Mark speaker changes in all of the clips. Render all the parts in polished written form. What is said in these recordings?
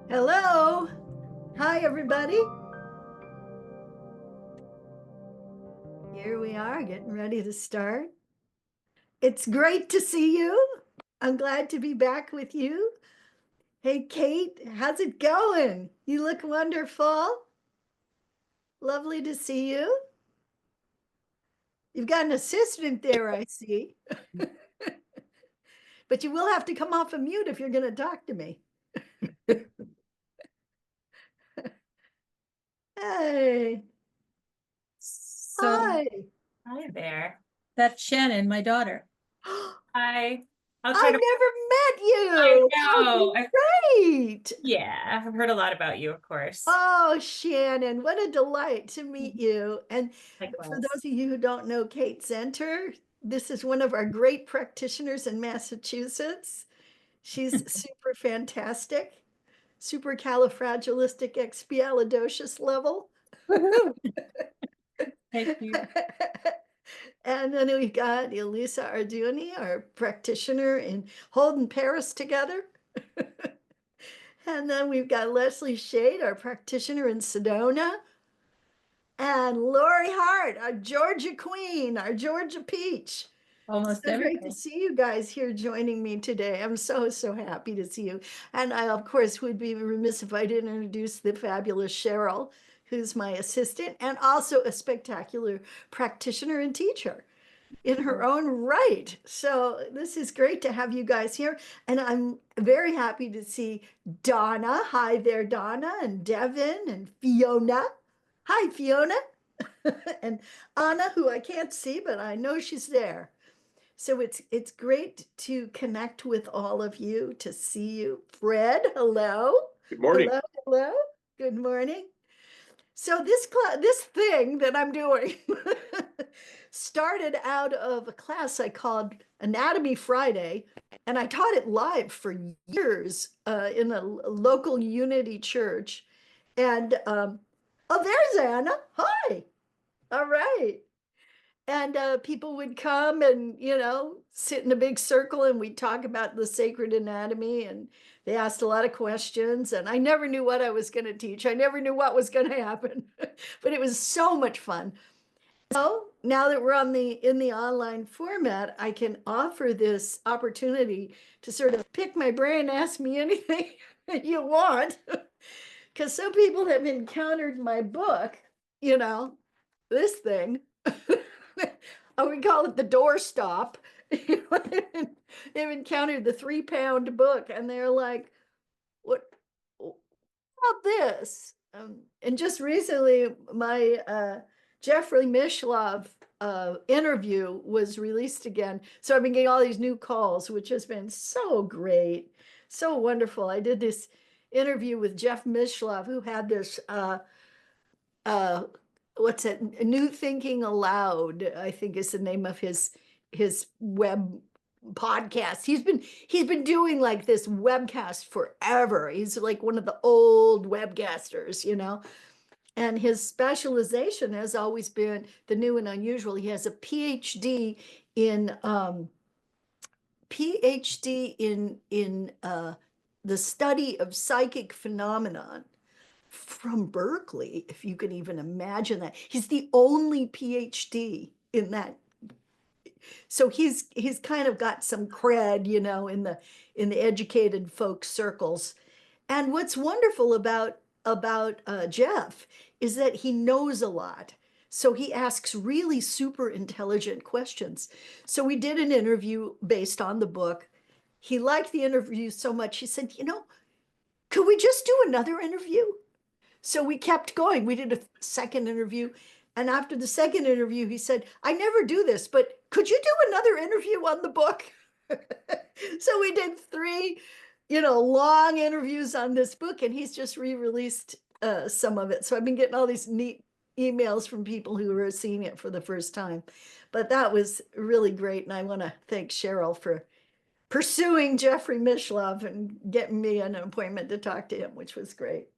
Speaker 1: Hello. Hi, everybody. Here we are getting ready to start. It's great to see you. I'm glad to be back with you. Hey, Kate, how's it going? You look wonderful. Lovely to see you. You've got an assistant there, I see. But you will have to come off of mute if you're going to talk to me. Hey,
Speaker 2: So,
Speaker 1: hi.
Speaker 2: hi there. That's Shannon, my daughter. Hi. I'll try
Speaker 1: I've
Speaker 2: to.
Speaker 1: never met
Speaker 2: I
Speaker 1: you. How
Speaker 2: know.
Speaker 1: great.
Speaker 2: Yeah, I've heard a lot about you, of course.
Speaker 1: Oh, Shannon, what a delight to meet you. And for
Speaker 2: Likewise.
Speaker 1: those of you who don't know Kate Zenter, this is one of our great practitioners in Massachusetts. She's super fantastic, supercalifragilisticexpialidocious level.
Speaker 2: Woohoo. Thank you.
Speaker 1: And then we've got Elisa Arduni, our practitioner in holding Paris together. And then we've got Leslie Shade, our practitioner in Sedona. And Lori Hart, our Georgia Queen, our Georgia Peach.
Speaker 2: Almost
Speaker 1: So great to
Speaker 2: everything.
Speaker 1: see you guys here joining me today. I'm so happy to see you. And I, of course, would be remiss if I didn't introduce the fabulous Cheryl, who's my assistant and also a spectacular practitioner and teacher in her own right. So this is great to have you guys here. And I'm very happy to see Donna. Hi there, Donna, and Devin and Fiona. Hi, Fiona. And Anna, who I can't see, but I know she's there. So it's great to connect with all of you, to see you. Fred, hello.
Speaker 3: Good morning.
Speaker 1: Hello, hello. Good morning. So this thing that I'm doing started out of a class I called Anatomy Friday, and I taught it live for years in a local Unity church. And oh, there's Anna. Hi. All right. And people would come and, sit in a big circle and we'd talk about the sacred anatomy. And they asked a lot of questions. And I never knew what I was going to teach. I never knew what was going to happen, but it was so much fun. So now that we're in the online format, I can offer this opportunity to sort of pick my brain, ask me anything you want. Because some people have encountered my book, you know, this thing. We call it the doorstop. They've encountered the 3 pound book and they're like, what about this? And just recently, my Jeffrey Mishlove interview was released again. So I've been getting all these new calls, which has been so great, so wonderful. I did this interview with Jeff Mishlove, who had this uh what's it, New Thinking Aloud, I think is the name of his web podcast. He's been doing like this webcast forever. He's like one of the old webcasters. And his specialization has always been the new and unusual. He has a in PhD in the study of psychic phenomenon from Berkeley, if you can even imagine that. He's the only PhD in that. So he's kind of got some cred, in the educated folk circles. And what's wonderful about Jeff is that he knows a lot. So he asks really super intelligent questions. So we did an interview based on the book. He liked the interview so much, he said, could we just do another interview? So we kept going. We did a second interview. And after the second interview, he said, I never do this, but could you do another interview on the book? So we did three, long interviews on this book, and he's just re-released some of it. So I've been getting all these neat emails from people who are seeing it for the first time. But that was really great. And I want to thank Cheryl for pursuing Jeffrey Mishlove and getting me an appointment to talk to him, which was great.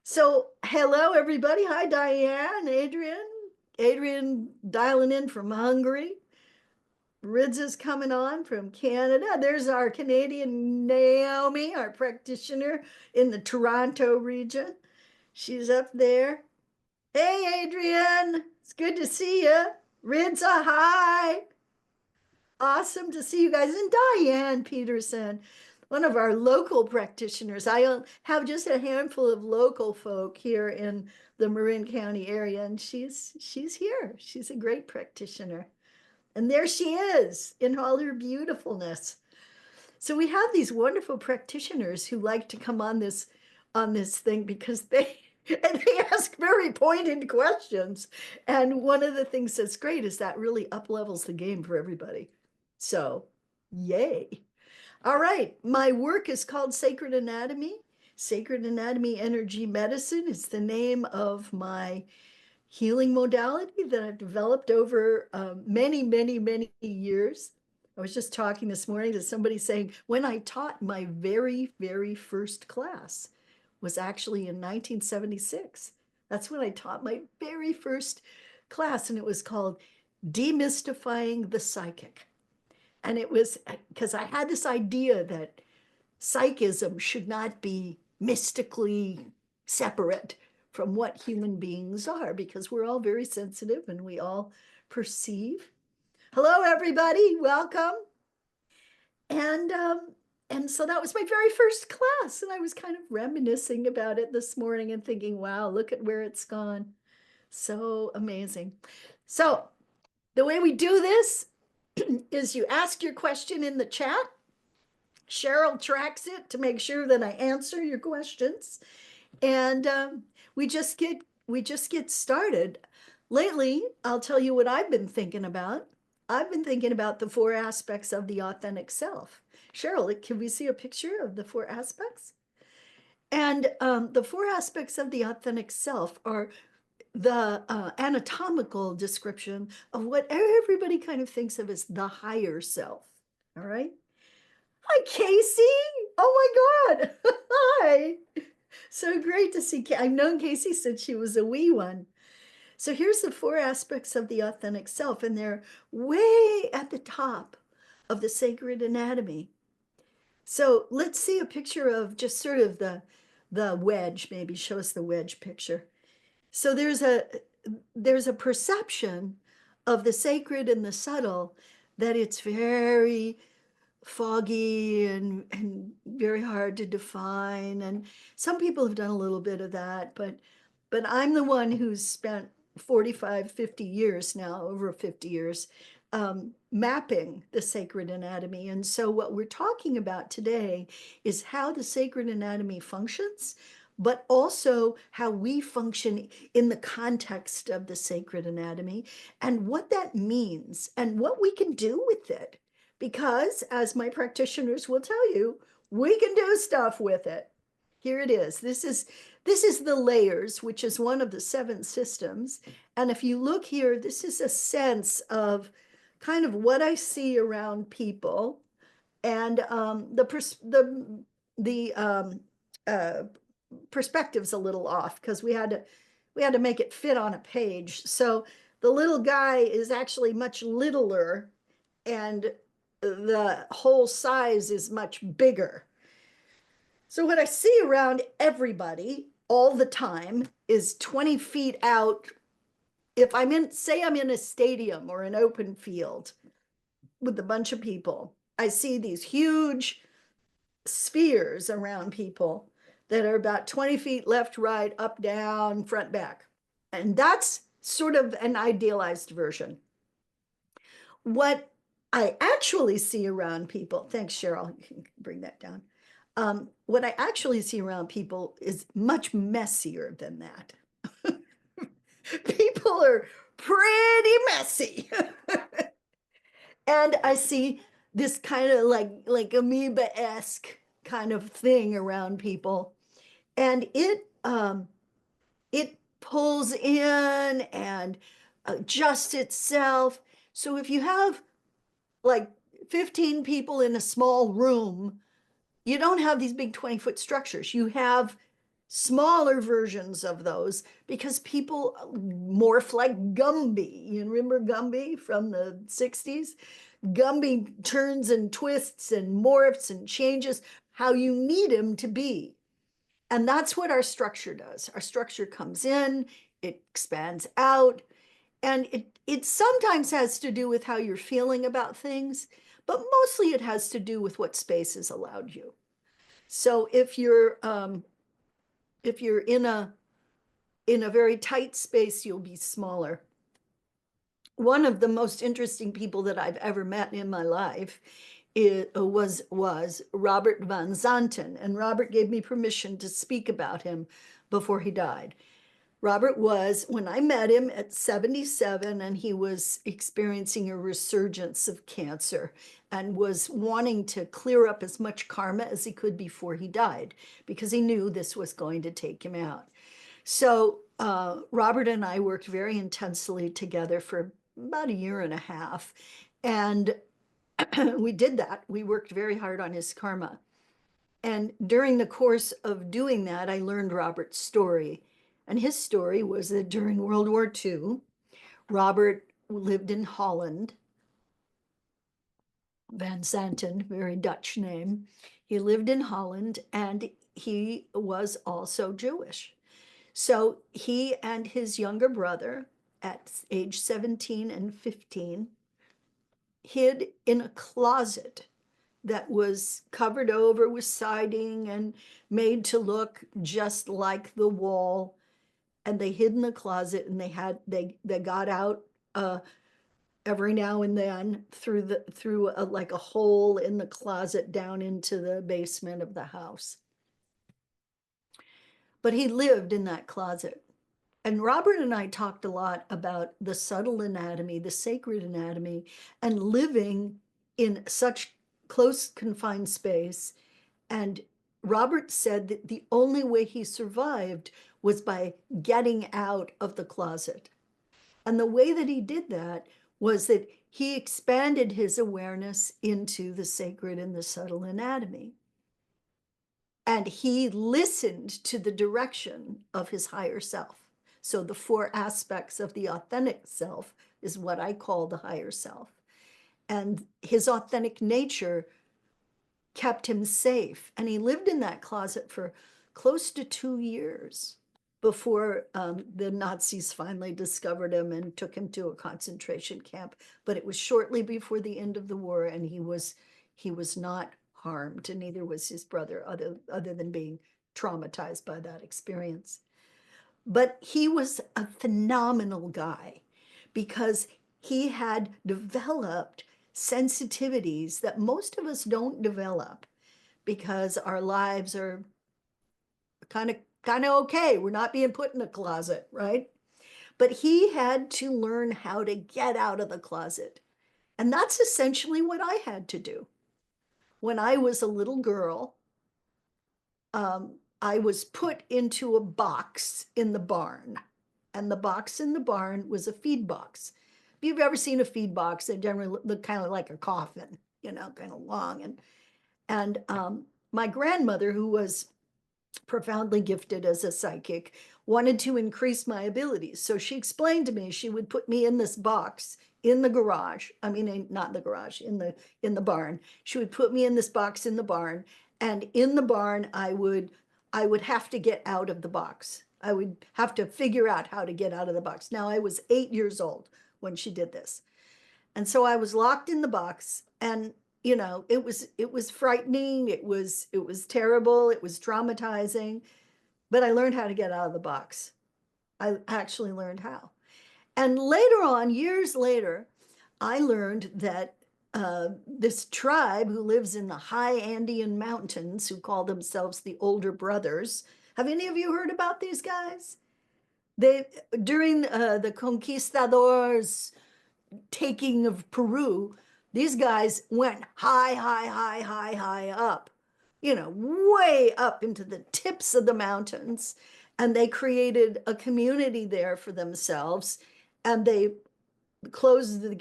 Speaker 1: So, hello, everybody. Hi, Diane, Adrian. Adrian dialing in from Hungary. Rids is coming on from Canada. There's our Canadian Naomi, our practitioner in the Toronto region. She's up there. Hey, Adrian, it's good to see you. Rids, a hi. Awesome to see you guys. And Diane Peterson, one of our local practitioners. I have just a handful of local folk here in the Marin County area, and she's here. She's a great practitioner. And there she is in all her beautifulness. So we have these wonderful practitioners who like to come on this thing because and they ask very pointed questions. And one of the things that's great is that really up levels the game for everybody. So, yay. All right, my work is called Sacred Anatomy. Sacred Anatomy Energy Medicine is the name of my healing modality that I've developed over many, many, many years. I was just talking this morning to somebody saying when I taught my very, very first class was actually in 1976. That's when I taught my very first class, and it was called Demystifying the Psychic. And it was because I had this idea that psychism should not be mystically separate from what human beings are, because we're all very sensitive and we all perceive. Hello, everybody. Welcome. And and so that was my very first class, and I was kind of reminiscing about it this morning and thinking, wow, look at where it's gone. So amazing. So the way we do this is you ask your question in the chat. Cheryl tracks it to make sure that I answer your questions, and we just get started. Lately, I'll tell you what I've been thinking about. I've been thinking about the four aspects of the authentic self. Cheryl, can we see a picture of the four aspects? And the four aspects of the authentic self are the anatomical description of what everybody kind of thinks of as the higher self. All right. Hi, Casey. Oh my God. Hi. So great to see. I've known Casey since she was a wee one. So here's the four aspects of the authentic self, and they're way at the top of the sacred anatomy. So let's see a picture of just sort of the wedge. Maybe show us the wedge picture. So there's a perception of the sacred and the subtle that it's very foggy and very hard to define. And some people have done a little bit of that, but I'm the one who's spent 45, 50 years now, over 50 years, mapping the sacred anatomy. And so what we're talking about today is how the sacred anatomy functions, but also how we function in the context of the sacred anatomy and what that means and what we can do with it. Because as my practitioners will tell you, we can do stuff with it. Here it is. This is the layers, which is one of the 7 systems. And if you look here, this is a sense of kind of what I see around people. And the perspective's a little off because we had to make it fit on a page. So the little guy is actually much littler, and the whole size is much bigger. So what I see around everybody all the time is 20 feet out. If say I'm in a stadium or an open field with a bunch of people, I see these huge spheres around people that are about 20 feet left, right, up, down, front, back. And that's sort of an idealized version. What I actually see around people, thanks, Cheryl, you can bring that down. What I actually see around people is much messier than that. People are pretty messy. And I see this kind of like amoeba-esque kind of thing around people. And it pulls in and adjusts itself. So if you have like 15 people in a small room, you don't have these big 20-foot structures. You have smaller versions of those because people morph like Gumby. You remember Gumby from the 60s? Gumby turns and twists and morphs and changes how you need him to be. And that's what our structure does. Our structure comes in, it expands out, and it sometimes has to do with how you're feeling about things, but mostly it has to do with what space is allowed you. So if you're in a very tight space, you'll be smaller. One of the most interesting people that I've ever met in my life was Robert van Zanten, and Robert gave me permission to speak about him before he died. Robert was, when I met him at 77, and he was experiencing a resurgence of cancer and was wanting to clear up as much karma as he could before he died, because he knew this was going to take him out. So Robert and I worked very intensely together for about a year and a half. And we did that. We worked very hard on his karma. And during the course of doing that, I learned Robert's story. And his story was that during World War II, Robert lived in Holland. Van Santen, very Dutch name. He lived in Holland, and he was also Jewish. So he and his younger brother, at age 17 and 15, hid in a closet that was covered over with siding and made to look just like the wall. And they hid in the closet, and they got out every now and then through like a hole in the closet down into the basement of the house. But he lived in that closet. And Robert and I talked a lot about the subtle anatomy, the sacred anatomy, and living in such close confined space. And Robert said that the only way he survived was by getting out of the closet. And the way that he did that was that he expanded his awareness into the sacred and the subtle anatomy. And he listened to the direction of his higher self. So the four aspects of the authentic self is what I call the higher self. And his authentic nature kept him safe. And he lived in that closet for close to 2 years before the Nazis finally discovered him and took him to a concentration camp. But it was shortly before the end of the war, and he was not harmed, and neither was his brother, other than being traumatized by that experience. But he was a phenomenal guy because he had developed sensitivities that most of us don't develop because our lives are kind of okay. We're not being put in a closet, right? But he had to learn how to get out of the closet. And that's essentially what I had to do. When I was a little girl, I was put into a box in the barn. And the box in the barn was a feed box. If you've ever seen a feed box, they generally look kind of like a coffin, kind of long. And my grandmother, who was profoundly gifted as a psychic, wanted to increase my abilities. So she explained to me she would put me in this box in the garage. I mean, not in the garage, in the barn. She would put me in this box in the barn, and in the barn, I would have to get out of the box. I would have to figure out how to get out of the box. Now, I was 8 years old when she did this. And so I was locked in the box, and it was frightening, it was terrible, it was traumatizing, but I learned how to get out of the box. I actually learned how. And later on, years later, I learned that this tribe who lives in the high Andean mountains, who call themselves the Older Brothers. Have any of you heard about these guys? They, during the conquistadors' taking of Peru, these guys went high, high, high, high, high up, way up into the tips of the mountains. And they created a community there for themselves. And they closed the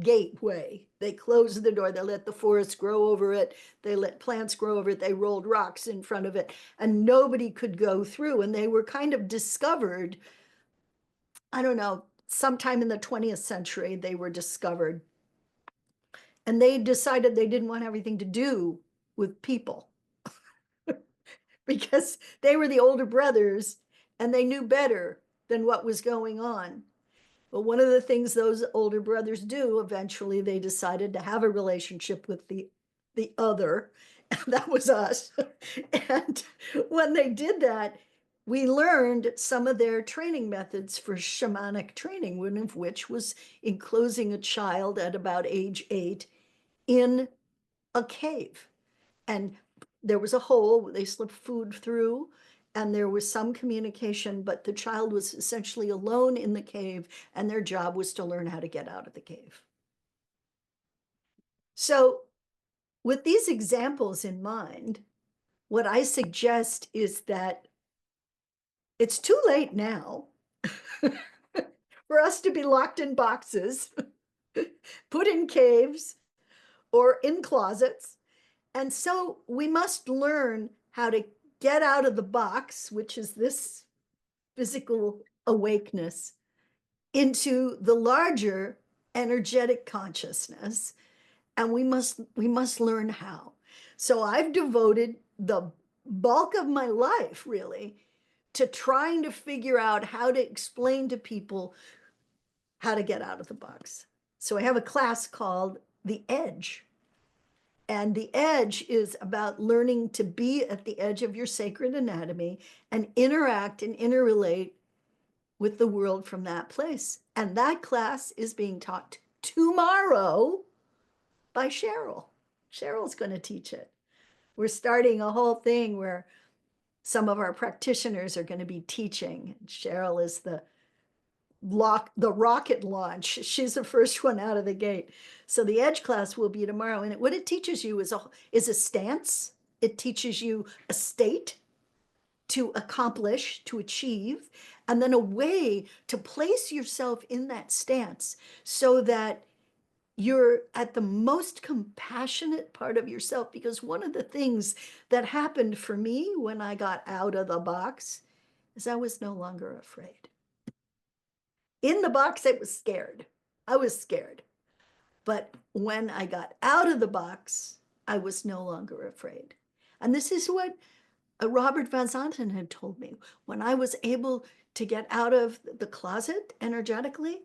Speaker 1: gateway. They closed the door. They let the forest grow over it. They let plants grow over it. They rolled rocks in front of it, and nobody could go through. And they were kind of discovered, I don't know, sometime in the 20th century, they were discovered. And they decided they didn't want everything to do with people because they were the older brothers and they knew better than what was going on. But one of the things those older brothers do, eventually they decided to have a relationship with the other, and that was us. And when they did that, we learned some of their training methods for shamanic training, one of which was enclosing a child at about age 8 in a cave. And there was a hole they slipped food through, and there was some communication, but the child was essentially alone in the cave, and their job was to learn how to get out of the cave. So, with these examples in mind, what I suggest is that it's too late now for us to be locked in boxes, put in caves, or in closets. And so we must learn how to get out of the box, which is this physical awakeness, into the larger energetic consciousness. And we must learn how. So I've devoted the bulk of my life really to trying to figure out how to explain to people how to get out of the box. So I have a class called The Edge. And the edge is about learning to be at the edge of your sacred anatomy and interact and interrelate with the world from that place. And that class is being taught tomorrow by Cheryl. Cheryl's going to teach it. We're starting a whole thing where some of our practitioners are going to be teaching. Cheryl is the rocket launch. She's the first one out of the gate. So the edge class will be tomorrow. And what it teaches you is a stance. It teaches you a state to accomplish, to achieve, and then a way to place yourself in that stance so that you're at the most compassionate part of yourself. Because one of the things that happened for me when I got out of the box is I was no longer afraid. In the box, I was scared. I was scared. But when I got out of the box, I was no longer afraid. And this is what Robert Van Zanten had told me. When I was able to get out of the closet energetically,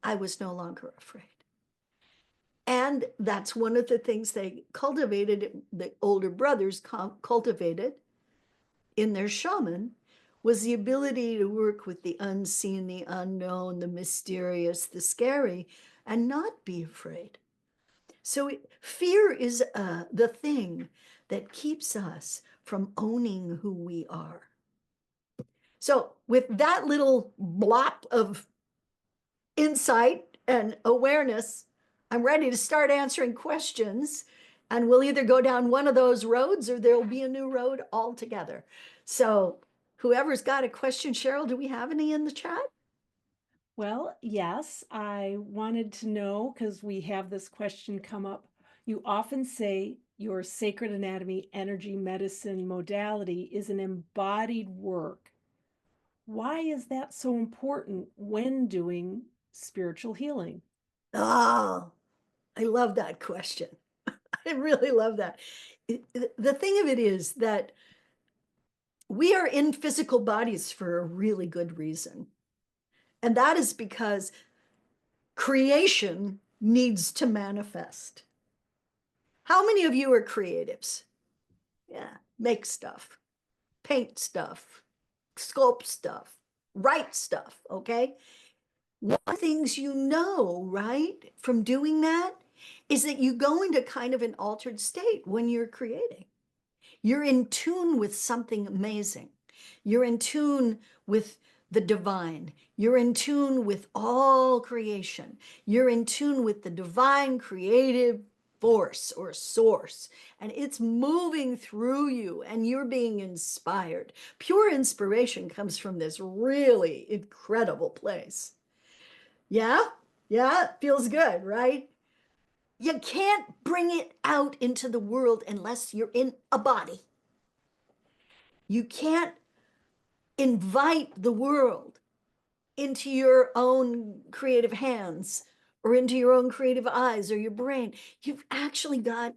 Speaker 1: I was no longer afraid. And that's one of the things they cultivated, the older brothers cultivated in their shaman, was the ability to work with the unseen, the unknown, the mysterious, the scary, and not be afraid. So fear is the thing that keeps us from owning who we are. So with that little blop of insight and awareness, I'm ready to start answering questions. And we'll either go down one of those roads or there'll be a new road altogether. So whoever's got a question, Cheryl, do we have any in the chat?
Speaker 3: Well, yes, I wanted to know because we have this question come up. You often say your sacred anatomy energy medicine modality is an embodied work. Why is that so important when doing spiritual healing?
Speaker 1: Oh, I love that question. I really love that. The thing of it is that we are in physical bodies for a really good reason. And that is because creation needs to manifest. How many of you are creatives? Yeah, make stuff, paint stuff, sculpt stuff, write stuff, okay? One of the things you know, right, from doing that is that you go into kind of an altered state when you're creating. You're in tune with something amazing. You're in tune with the divine. You're in tune with all creation. You're in tune with the divine creative force or source, and it's moving through you and you're being inspired. Pure inspiration comes from this really incredible place. Yeah, yeah, it feels good, right? You can't bring it out into the world unless you're in a body. You can't invite the world into your own creative hands or into your own creative eyes or your brain. You've actually got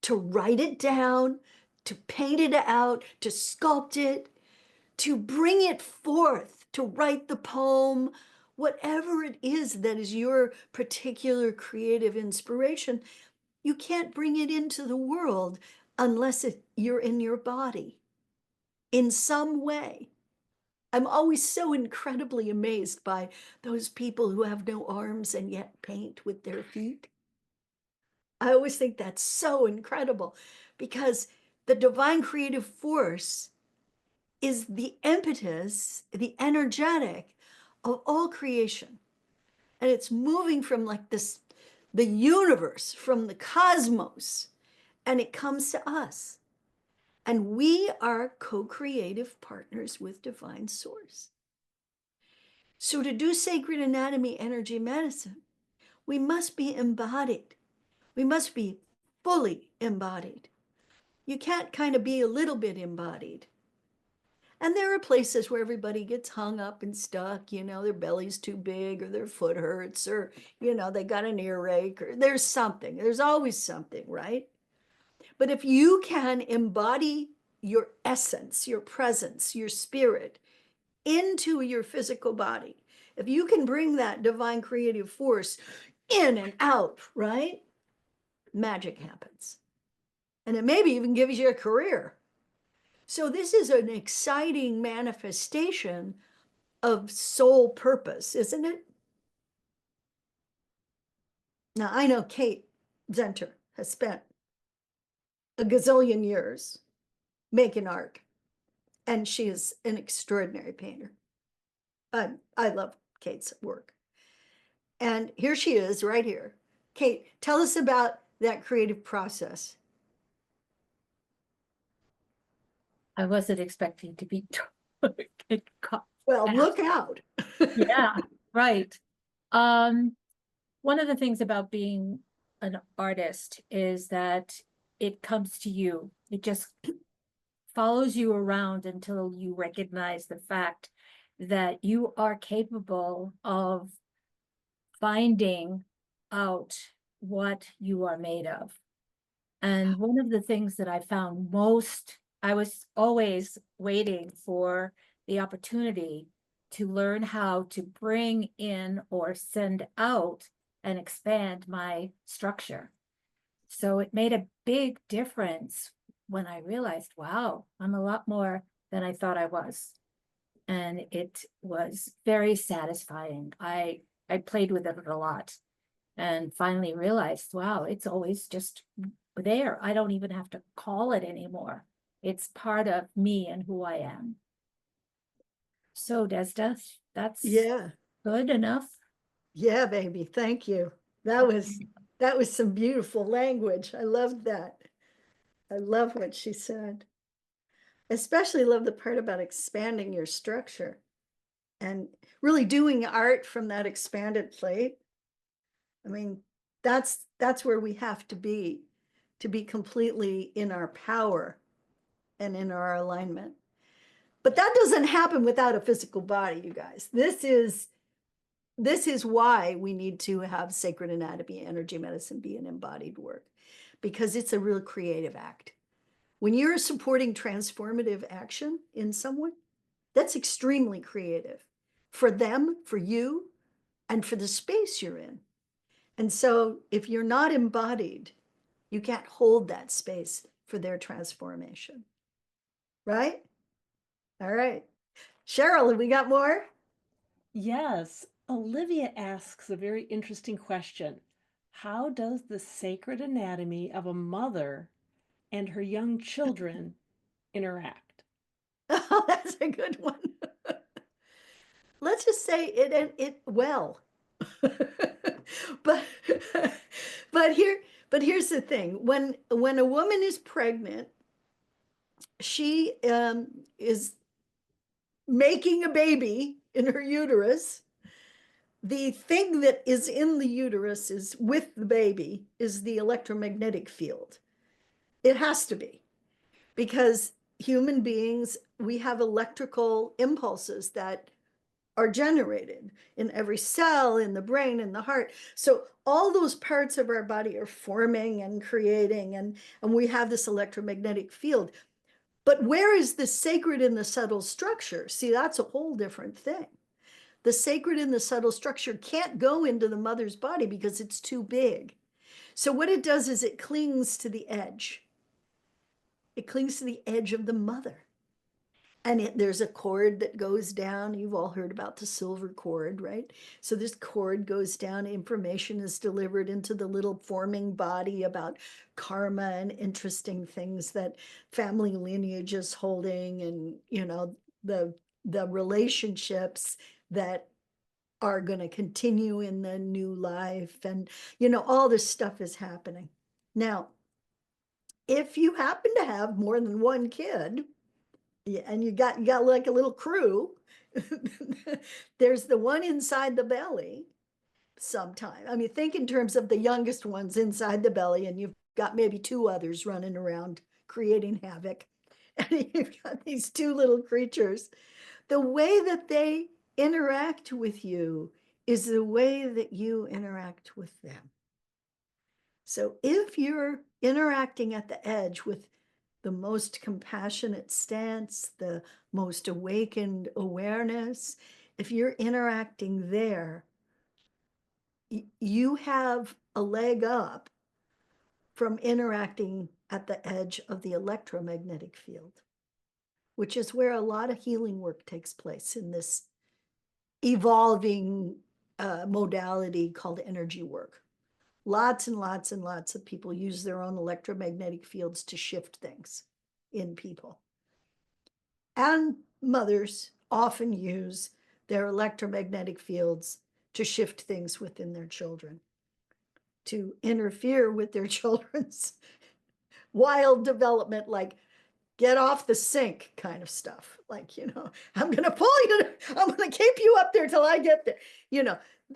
Speaker 1: to write it down, to paint it out, to sculpt it, to bring it forth, to write the poem, whatever it is that is your particular creative inspiration. You can't bring it into the world unless you're in your body in some way. I'm always so incredibly amazed by those people who have no arms and yet paint with their feet. I always think that's so incredible because the divine creative force is the impetus, the energetic of all creation. And it's moving from like this, the universe, from the cosmos, and it comes to us. And we are co-creative partners with divine source. So to do sacred anatomy energy medicine, we must be embodied. We must be fully embodied. You can't kind of be a little bit embodied. And there are places where everybody gets hung up and stuck, you know, their belly's too big or their foot hurts or, you know, they got an earache or there's something. There's always something, right? But if you can embody your essence, your presence, your spirit into your physical body, if you can bring that divine creative force in and out, right? Magic happens. And it maybe even gives you a career. So this is an exciting manifestation of soul purpose, isn't it? Now, I know Kate Zenter has spent a gazillion years making art, and she is an extraordinary painter. I love Kate's work. And here she is right here. Kate, tell us about that creative process.
Speaker 2: I wasn't expecting to be get caught.
Speaker 1: Well, look out.
Speaker 2: Yeah, right. Um, One of the things about being an artist is that it comes to you. It just follows you around until you recognize the fact that you are capable of finding out what you are made of. And one of the things that I found most, I was always waiting for the opportunity to learn how to bring in or send out and expand my structure. So it made a big difference when I realized, wow, I'm a lot more than I thought I was. And it was very satisfying. I played with it a lot and finally realized, wow, it's always just there. I don't even have to call it anymore. It's part of me and who I am. So Desda, that's
Speaker 1: Yeah.
Speaker 2: good enough.
Speaker 1: Yeah, baby. Thank you. That was some beautiful language. I loved that. I love what she said. Especially love the part about expanding your structure and really doing art from that expanded plate. I mean, that's where we have to be completely in our power and in our alignment. But that doesn't happen without a physical body, you guys. This is why we need to have sacred anatomy, energy medicine be an embodied work, because it's a real creative act. When you're supporting transformative action in someone, that's extremely creative for them, for you, and for the space you're in. And so if you're not embodied, you can't hold that space for their transformation. Right? All right. Cheryl, have we got more?
Speaker 3: Yes, Olivia asks a very interesting question. How does the sacred anatomy of a mother and her young children interact?
Speaker 1: Oh, that's a good one. Let's just say it well. but here's the thing. When a woman is pregnant, she is making a baby in her uterus. The thing that is in the uterus is with the baby is the electromagnetic field. It has to be, because human beings, we have electrical impulses that are generated in every cell, in the brain, in the heart. So all those parts of our body are forming and creating, and we have this electromagnetic field. But where is the sacred in the subtle structure? See, that's a whole different thing. The sacred in the subtle structure can't go into the mother's body because it's too big. So what it does is it clings to the edge. It clings to the edge of the mother. And there's a cord that goes down. You've all heard about the silver cord, right? So this cord goes down, information is delivered into the little forming body about karma and interesting things that family lineage is holding, and the relationships that are going to continue in the new life, and all this stuff is happening. Now, if you happen to have more than one kid, yeah, and you got like a little crew, there's the one inside the belly sometime. I mean, think in terms of the youngest ones inside the belly, and you've got maybe two others running around creating havoc. And you've got these two little creatures. The way that they interact with you is the way that you interact with them. So if you're interacting at the edge with the most compassionate stance, the most awakened awareness, if you're interacting there, you have a leg up from interacting at the edge of the electromagnetic field, which is where a lot of healing work takes place in this evolving modality called energy work. Lots and lots and lots of people use their own electromagnetic fields to shift things in people. And mothers often use their electromagnetic fields to shift things within their children, to interfere with their children's wild development, like get off the sink kind of stuff. Like, I'm going to pull you, I'm going to keep you up there till I get there,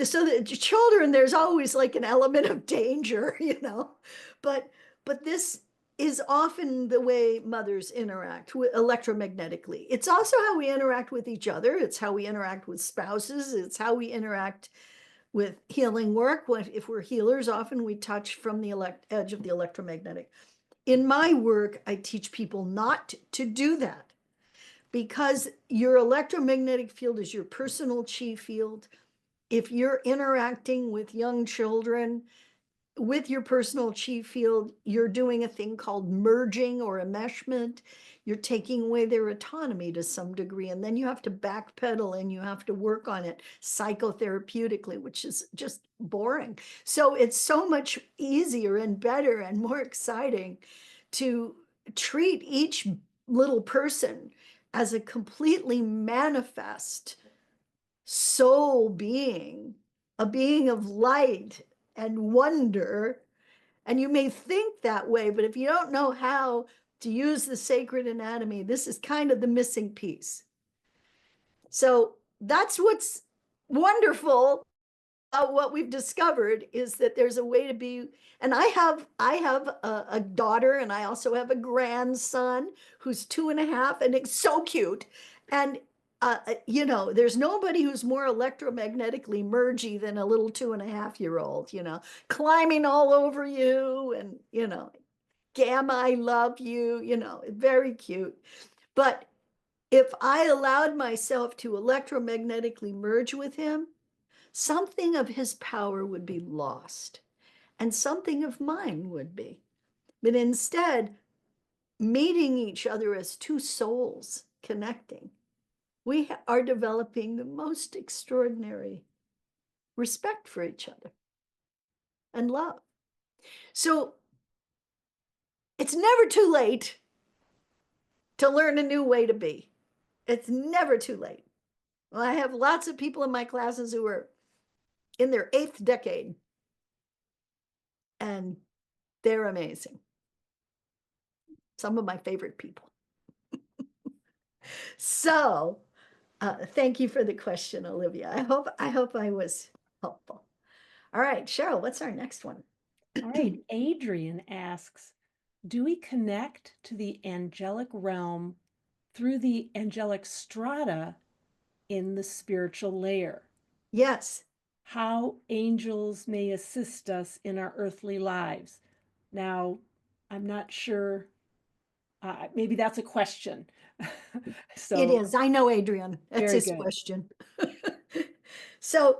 Speaker 1: so the children, there's always like an element of danger, but this is often the way mothers interact with electromagnetically. It's also how we interact with each other. It's how we interact with spouses. It's how we interact with healing work. If we're healers, often we touch from the edge of the electromagnetic. In my work, I teach people not to do that, because your electromagnetic field is your personal chi field. If you're interacting with young children with your personal chi field, you're doing a thing called merging or enmeshment. You're taking away their autonomy to some degree, and then you have to backpedal and you have to work on it psychotherapeutically, which is just boring. So it's so much easier and better and more exciting to treat each little person as a completely manifest soul being, a being of light and wonder. And you may think that way, but if you don't know how to use the sacred anatomy, this is kind of the missing piece. So that's what's wonderful about what we've discovered, is that there's a way to be. And I have a daughter, and I also have a grandson who's 2.5, and it's so cute. And there's nobody who's more electromagnetically mergy than a little 2.5-year-old, climbing all over you, and, Gamma, I love you, very cute. But if I allowed myself to electromagnetically merge with him, something of his power would be lost, and something of mine would be. But instead, meeting each other as two souls connecting, we are developing the most extraordinary respect for each other and love. So it's never too late to learn a new way to be. It's never too late. Well, I have lots of people in my classes who are in their 8th decade, and they're amazing. Some of my favorite people. So thank you for the question, Olivia. I hope I was helpful. All right, Cheryl, what's our next one?
Speaker 3: All right, Adrian asks, do we connect to the angelic realm through the angelic strata in the spiritual layer.
Speaker 1: Yes,
Speaker 3: How angels may assist us in our earthly lives. Now, I'm not sure, maybe that's a question.
Speaker 1: it
Speaker 3: So,
Speaker 1: is. I know Adrian. That's
Speaker 3: very
Speaker 1: his
Speaker 3: good.
Speaker 1: question. So,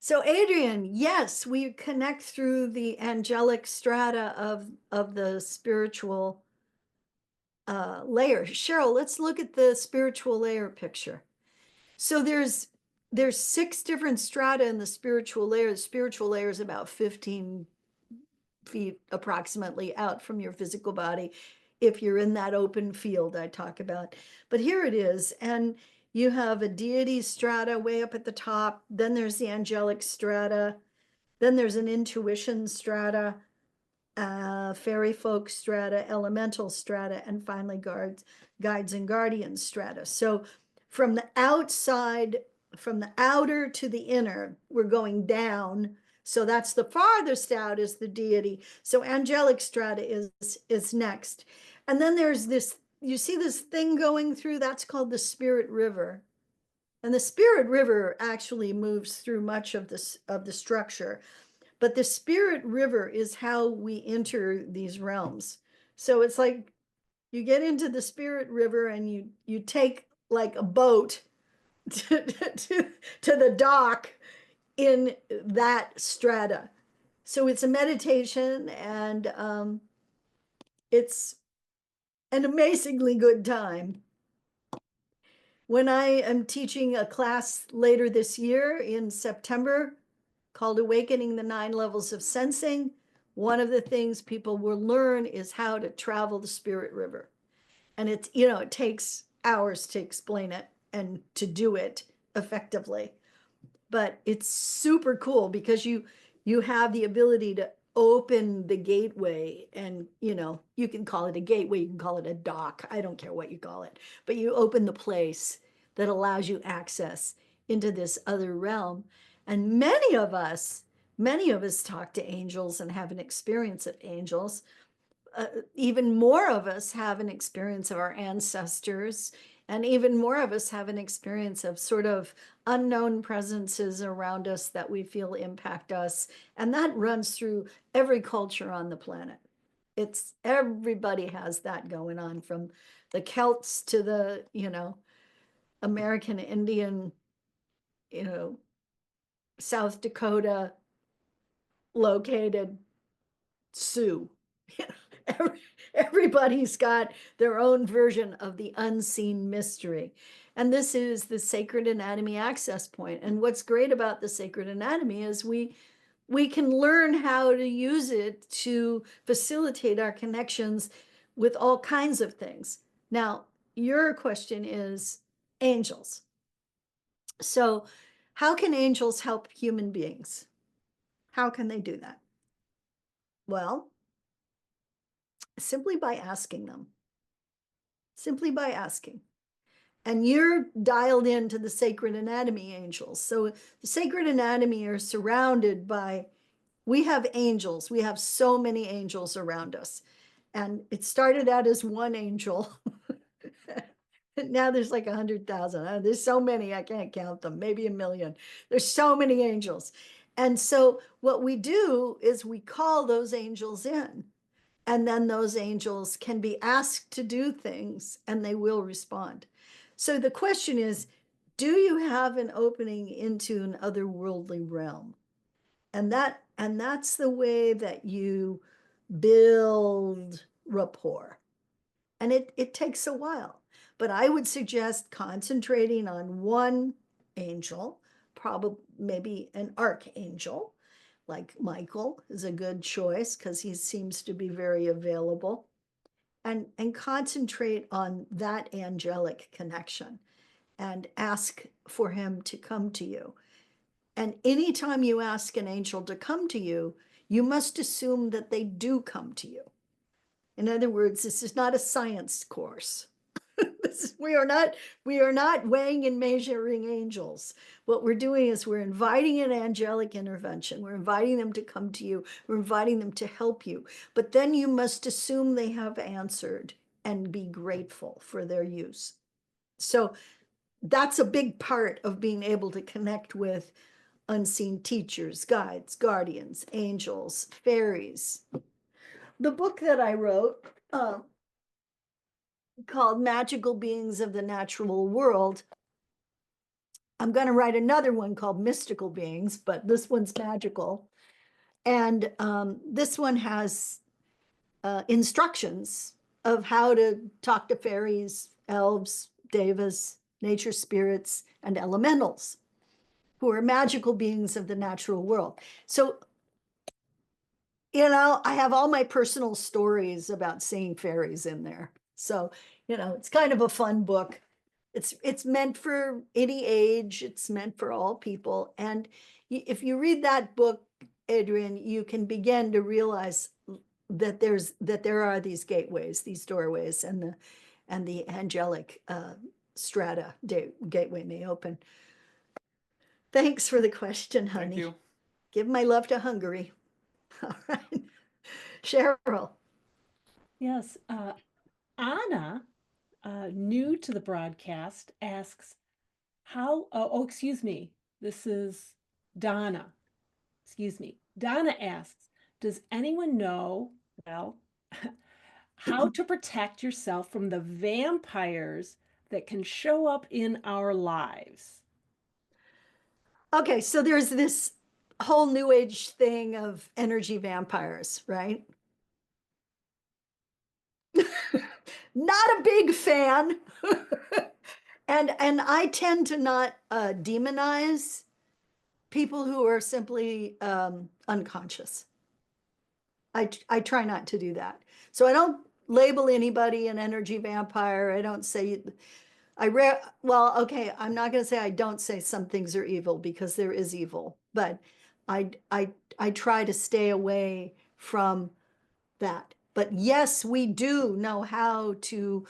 Speaker 1: so Adrian, yes, we connect through the angelic strata of the spiritual layer. Cheryl, let's look at the spiritual layer picture. So there's 6 different strata in the spiritual layer. The spiritual layer is about 15 feet approximately out from your physical body if you're in that open field I talk about. But here it is. And you have a deity strata way up at the top. Then there's the angelic strata. Then there's an intuition strata, fairy folk strata, elemental strata, and finally guides and guardians strata. So from the outside, from the outer to the inner, we're going down. So that's the farthest out is the deity. So angelic strata is next. And then there's this, you see this thing going through, that's called the spirit river. And the spirit river actually moves through much of the structure. But the spirit river is how we enter these realms. So it's like you get into the spirit river and you take like a boat to the dock in that strata. So it's a meditation and it's an amazingly good time. When I am teaching a class later this year in September called Awakening the 9 Levels of Sensing, one of the things people will learn is how to travel the spirit river. And it's, it takes hours to explain it and to do it effectively. But it's super cool because you have the ability to open the gateway and you can call it a gateway, you can call it a dock, I don't care what you call it, but you open the place that allows you access into this other realm. And many of us talk to angels and have an experience of angels. Even more of us have an experience of our ancestors, and even more of us have an experience of sort of unknown presences around us that we feel impact us. And that runs through every culture on the planet. It's everybody has that going on, from the Celts to the, American Indian, you know, South Dakota located Sioux. Everybody's got their own version of the unseen mystery. And this is the Sacred Anatomy access point. And what's great about the Sacred Anatomy is we can learn how to use it to facilitate our connections with all kinds of things. Now, your question is angels. So, how can angels help human beings? How can they do that? Well, simply by asking them. Simply by asking. And you're dialed into the Sacred Anatomy angels. So the Sacred Anatomy are surrounded by, we have angels. We have so many angels around us. And it started out as one angel. Now there's like 100,000. There's so many, I can't count them, maybe a million. There's so many angels. And so what we do is we call those angels in. And then those angels can be asked to do things and they will respond. So the question is, do you have an opening into an otherworldly realm? And that's the way that you build rapport. And it takes a while. But I would suggest concentrating on one angel, probably maybe an archangel, like Michael is a good choice because he seems to be very available, and concentrate on that angelic connection and ask for him to come to you. And anytime you ask an angel to come to you, you must assume that they do come to you. In other words, this is not a science course. We are not weighing and measuring angels. What we're doing is we're inviting an angelic intervention. We're inviting them to come to you. We're inviting them to help you. But then you must assume they have answered and be grateful for their use. So that's a big part of being able to connect with unseen teachers, guides, guardians, angels, fairies. The book that I wrote, called Magical Beings of the Natural World. I'm going to write another one called Mystical Beings, but this one's magical. And this one has instructions of how to talk to fairies, elves, devas, nature spirits, and elementals, who are magical beings of the natural world. So, I have all my personal stories about seeing fairies in there. So, it's kind of a fun book. It's meant for any age. It's meant for all people. And if you read that book, Adrian, you can begin to realize that there are these gateways, these doorways, and the angelic strata gateway may open. Thanks for the question, honey.
Speaker 4: Thank you.
Speaker 1: Give my love to Hungary. All right. Cheryl.
Speaker 3: Yes, Anna, new to the broadcast, asks excuse me, this is Donna. Excuse me. Donna asks, does anyone know, well, how to protect yourself from the vampires that can show up in our lives?
Speaker 1: Okay, so there's this whole new age thing of energy vampires, right? Not a big fan. And I tend to not demonize people who are simply unconscious. I try not to do that. So I don't label anybody an energy vampire. I don't say well, okay, I'm not going to say I don't say some things are evil, because there is evil, but I try to stay away from that. But yes, we do know how to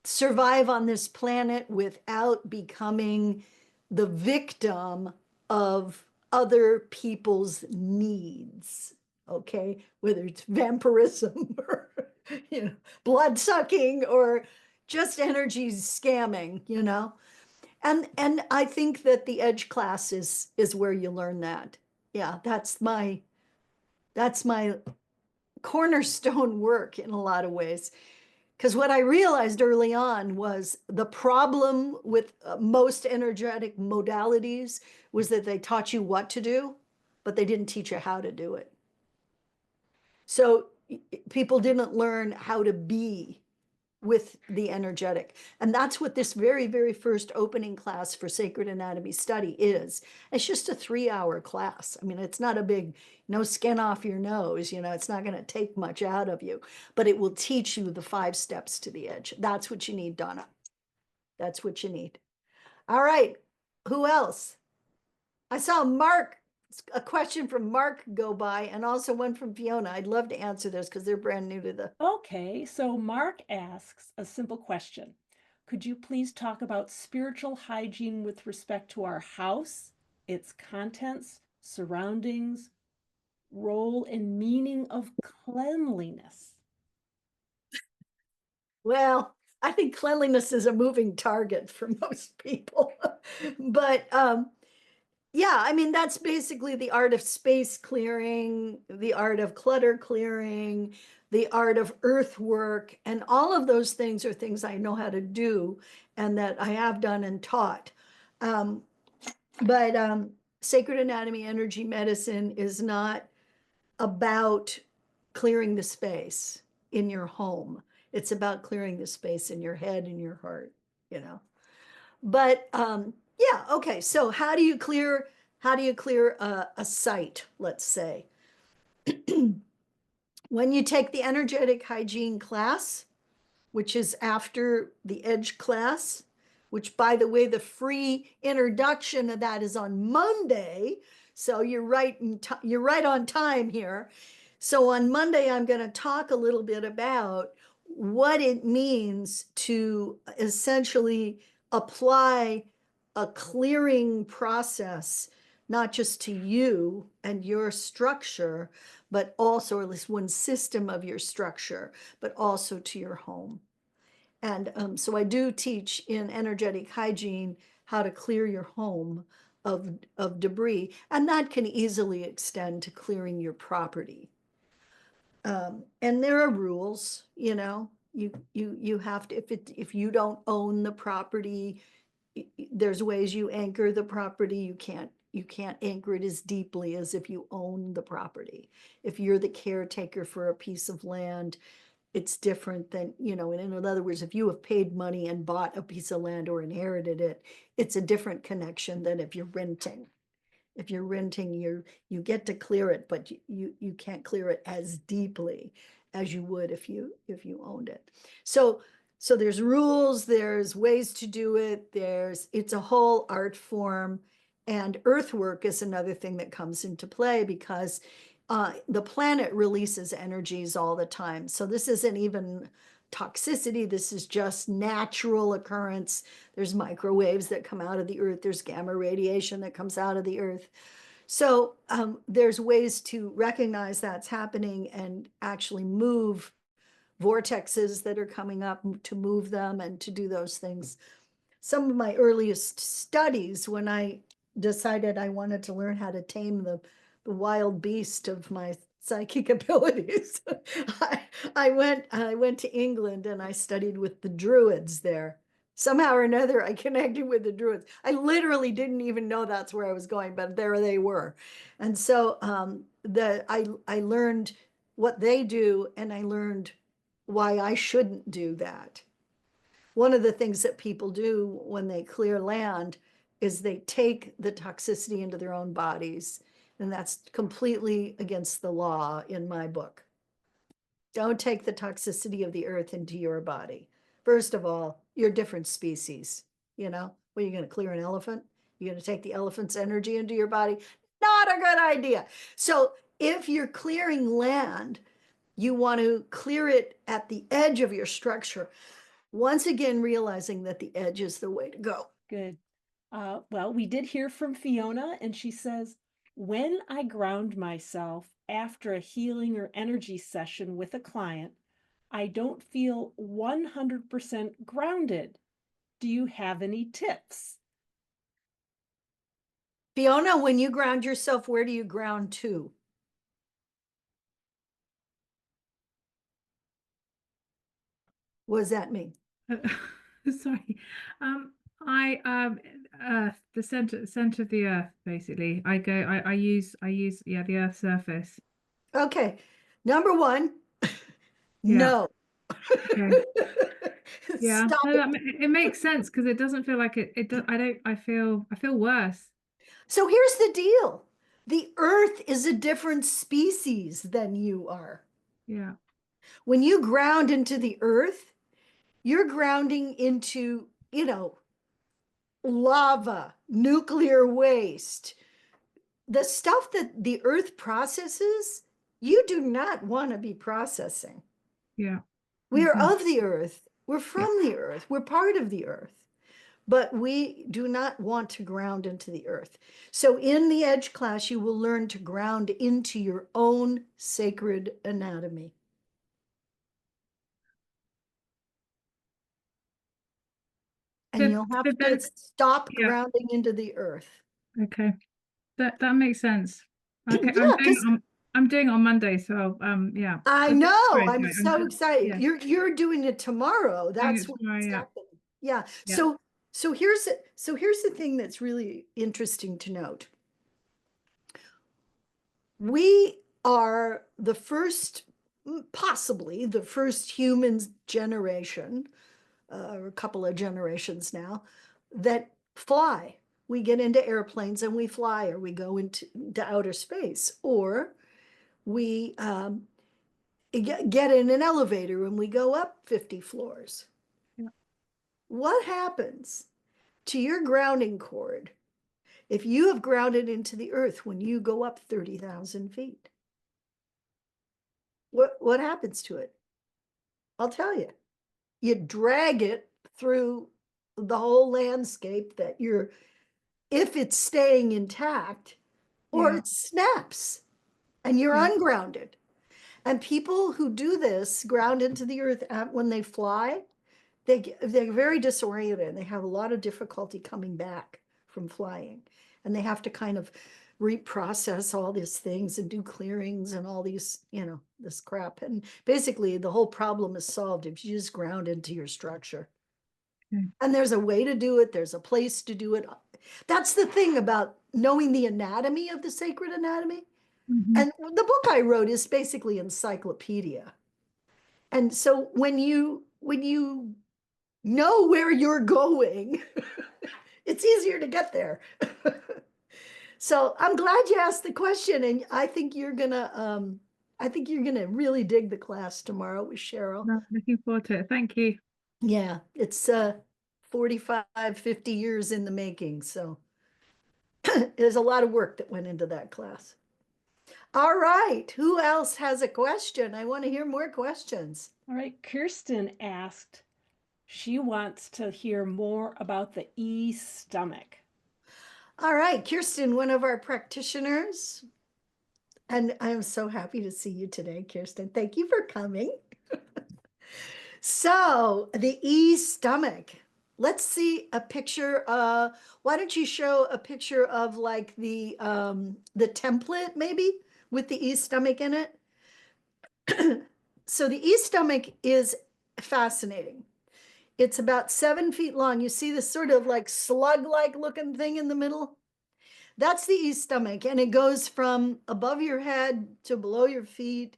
Speaker 1: survive on this planet without becoming the victim of other people's needs. Okay, whether it's vampirism or blood sucking or just energy scamming, and I think that the edge class is where you learn that. Yeah, that's my cornerstone work in a lot of ways. Because what I realized early on was the problem with most energetic modalities was that they taught you what to do, but they didn't teach you how to do it. So people didn't learn how to be with the energetic. And that's what this very, very first opening class for Sacred Anatomy Study is. It's just a 3-hour class. I mean, it's not a big, no skin off your nose, it's not going to take much out of you, but it will teach you the 5 steps to the edge. That's what you need, Donna. That's what you need. All right. Who else? I saw a question from Mark go by, and also one from Fiona. I'd love to answer those because they're brand new to the.
Speaker 3: Okay, so Mark asks a simple question. Could you please talk about spiritual hygiene with respect to our house, its contents, surroundings, role and meaning of cleanliness?
Speaker 1: Well, I think cleanliness is a moving target for most people. But yeah, I mean, that's basically the art of space clearing, the art of clutter clearing, the art of earthwork, and all of those things are things I know how to do and that I have done and taught. But Sacred Anatomy Energy Medicine is not about clearing the space in your home. It's about clearing the space in your head and your heart, But yeah, okay. So how do you clear a site, let's say? When you take the energetic hygiene class, which is after the edge class, which, by the way, the free introduction of that is on Monday. So you're right on time here. So on Monday, I'm going to talk a little bit about what it means to essentially apply a clearing process, not just to you and your structure, but also, or at least one system of your structure, but also to your home. And so I do teach in energetic hygiene how to clear your home of debris, and that can easily extend to clearing your property. And there are rules, you know, you have to, if you don't own the property, there's ways you anchor the property. You can't anchor it as deeply as if you own the property. If you're the caretaker for a piece of land, it's different than, you know, and in other words, if you have paid money and bought a piece of land or inherited it, it's a different connection than if you're renting. If you're renting, you get to clear it, but you can't clear it as deeply as you would if you owned it. So there's rules, there's ways to do it, it's a whole art form. And earthwork is another thing that comes into play because the planet releases energies all the time. So this isn't even toxicity, this is just natural occurrence. There's microwaves that come out of the earth, there's gamma radiation that comes out of the earth. So there's ways to recognize that's happening and actually move vortexes that are coming up, to move them and to do those things. Some of my earliest studies, when I decided I wanted to learn how to tame the wild beast of my psychic abilities, I went to England and I studied with the Druids there. Somehow or another, I connected with the Druids. I literally didn't even know that's where I was going, but there they were. And so I learned what they do, and I learned why I shouldn't do that. One of the things that people do when they clear land is they take the toxicity into their own bodies, and that's completely against the law in my book. Don't take the toxicity of the earth into your body. First of all, you're different species, you know? Well, you're going to clear an elephant? You're going to take the elephant's energy into your body? Not a good idea. So if you're clearing land, you want to clear it at the edge of your structure. Once again, realizing that the edge is the way to go.
Speaker 3: Good. Well, we did hear from Fiona, and she says, when I ground myself after a healing or energy session with a client, I don't feel 100% grounded. Do you have any tips?
Speaker 1: Fiona, when you ground yourself, where do you ground to? What does that mean?
Speaker 4: Sorry. I Earth, the center of the Earth, basically. I use yeah, the Earth's surface.
Speaker 1: Okay. Number one,
Speaker 4: Yeah.
Speaker 1: no.
Speaker 4: Okay. Yeah.
Speaker 1: Stop
Speaker 4: No,
Speaker 1: it.
Speaker 4: it makes sense because it doesn't feel like it does. I feel worse.
Speaker 1: So here's the deal. The earth is a different species than you are.
Speaker 4: Yeah.
Speaker 1: When you ground into the earth, you're grounding into, you know, lava, nuclear waste, the stuff that the earth processes, you do not want to be processing.
Speaker 4: Yeah.
Speaker 1: We are
Speaker 4: Mhm.
Speaker 1: of the earth. We're from the earth. We're part of the earth. But we do not want to ground into the earth. So in the Edge class, you will learn to ground into your own sacred anatomy. And you'll have to
Speaker 4: Then,
Speaker 1: stop
Speaker 4: yeah.
Speaker 1: grounding into the earth.
Speaker 4: Okay. That makes sense. Okay.
Speaker 1: Yeah, because
Speaker 4: I'm doing it on Monday, so yeah.
Speaker 1: I
Speaker 4: Okay,
Speaker 1: know,
Speaker 4: great,
Speaker 1: I'm
Speaker 4: great.
Speaker 1: so excited.
Speaker 4: Yeah,
Speaker 1: you're doing it tomorrow.
Speaker 4: doing
Speaker 1: That's
Speaker 4: it
Speaker 1: what's
Speaker 4: tomorrow, yeah.
Speaker 1: happening. Yeah.
Speaker 4: Yeah.
Speaker 1: So here's the thing that's really interesting to note. We are the first, possibly the first human generation, or a couple of generations now, that fly. We get into airplanes and we fly, or we go into outer space, or we get in an elevator and we go up 50 floors.
Speaker 4: Yeah.
Speaker 1: What happens to your grounding cord if you have grounded into the earth when you go up 30,000 feet? What happens to it? I'll tell you. You drag it through the whole landscape that you're, if it's staying intact, or
Speaker 4: Yeah.
Speaker 1: it snaps and you're
Speaker 4: Yeah.
Speaker 1: ungrounded. And people who do this ground into the earth when they fly, they're very disoriented and they have a lot of difficulty coming back from flying. And they have to kind of reprocess all these things and do clearings and all these, this crap. And basically the whole problem is solved if you just ground into your structure.
Speaker 4: Okay.
Speaker 1: And there's a way to do it. There's a place to do it. That's the thing about knowing the anatomy of the sacred anatomy.
Speaker 4: Mhm.
Speaker 1: And the book I wrote is basically encyclopedia. And so when you know where you're going, it's easier to get there. So I'm glad you asked the question, and I think you're gonna really dig the class tomorrow with Cheryl.
Speaker 4: No, looking forward to it. Thank you.
Speaker 1: Yeah, it's 45, 50 years in the making, so there's a lot of work that went into that class. All right, who else has a question? I want to hear more questions.
Speaker 3: All right, Kirsten asked, she wants to hear more about the stomach.
Speaker 1: All right, Kirsten, one of our practitioners. And I'm so happy to see you today, Kirsten. Thank you for coming. So the stomach. Let's see a picture. Why don't you show a picture of like the template maybe with the stomach in it? So the stomach is fascinating. It's about 7 feet long. You see this sort of like slug-like looking thing in the middle? That's the stomach, and it goes from above your head to below your feet.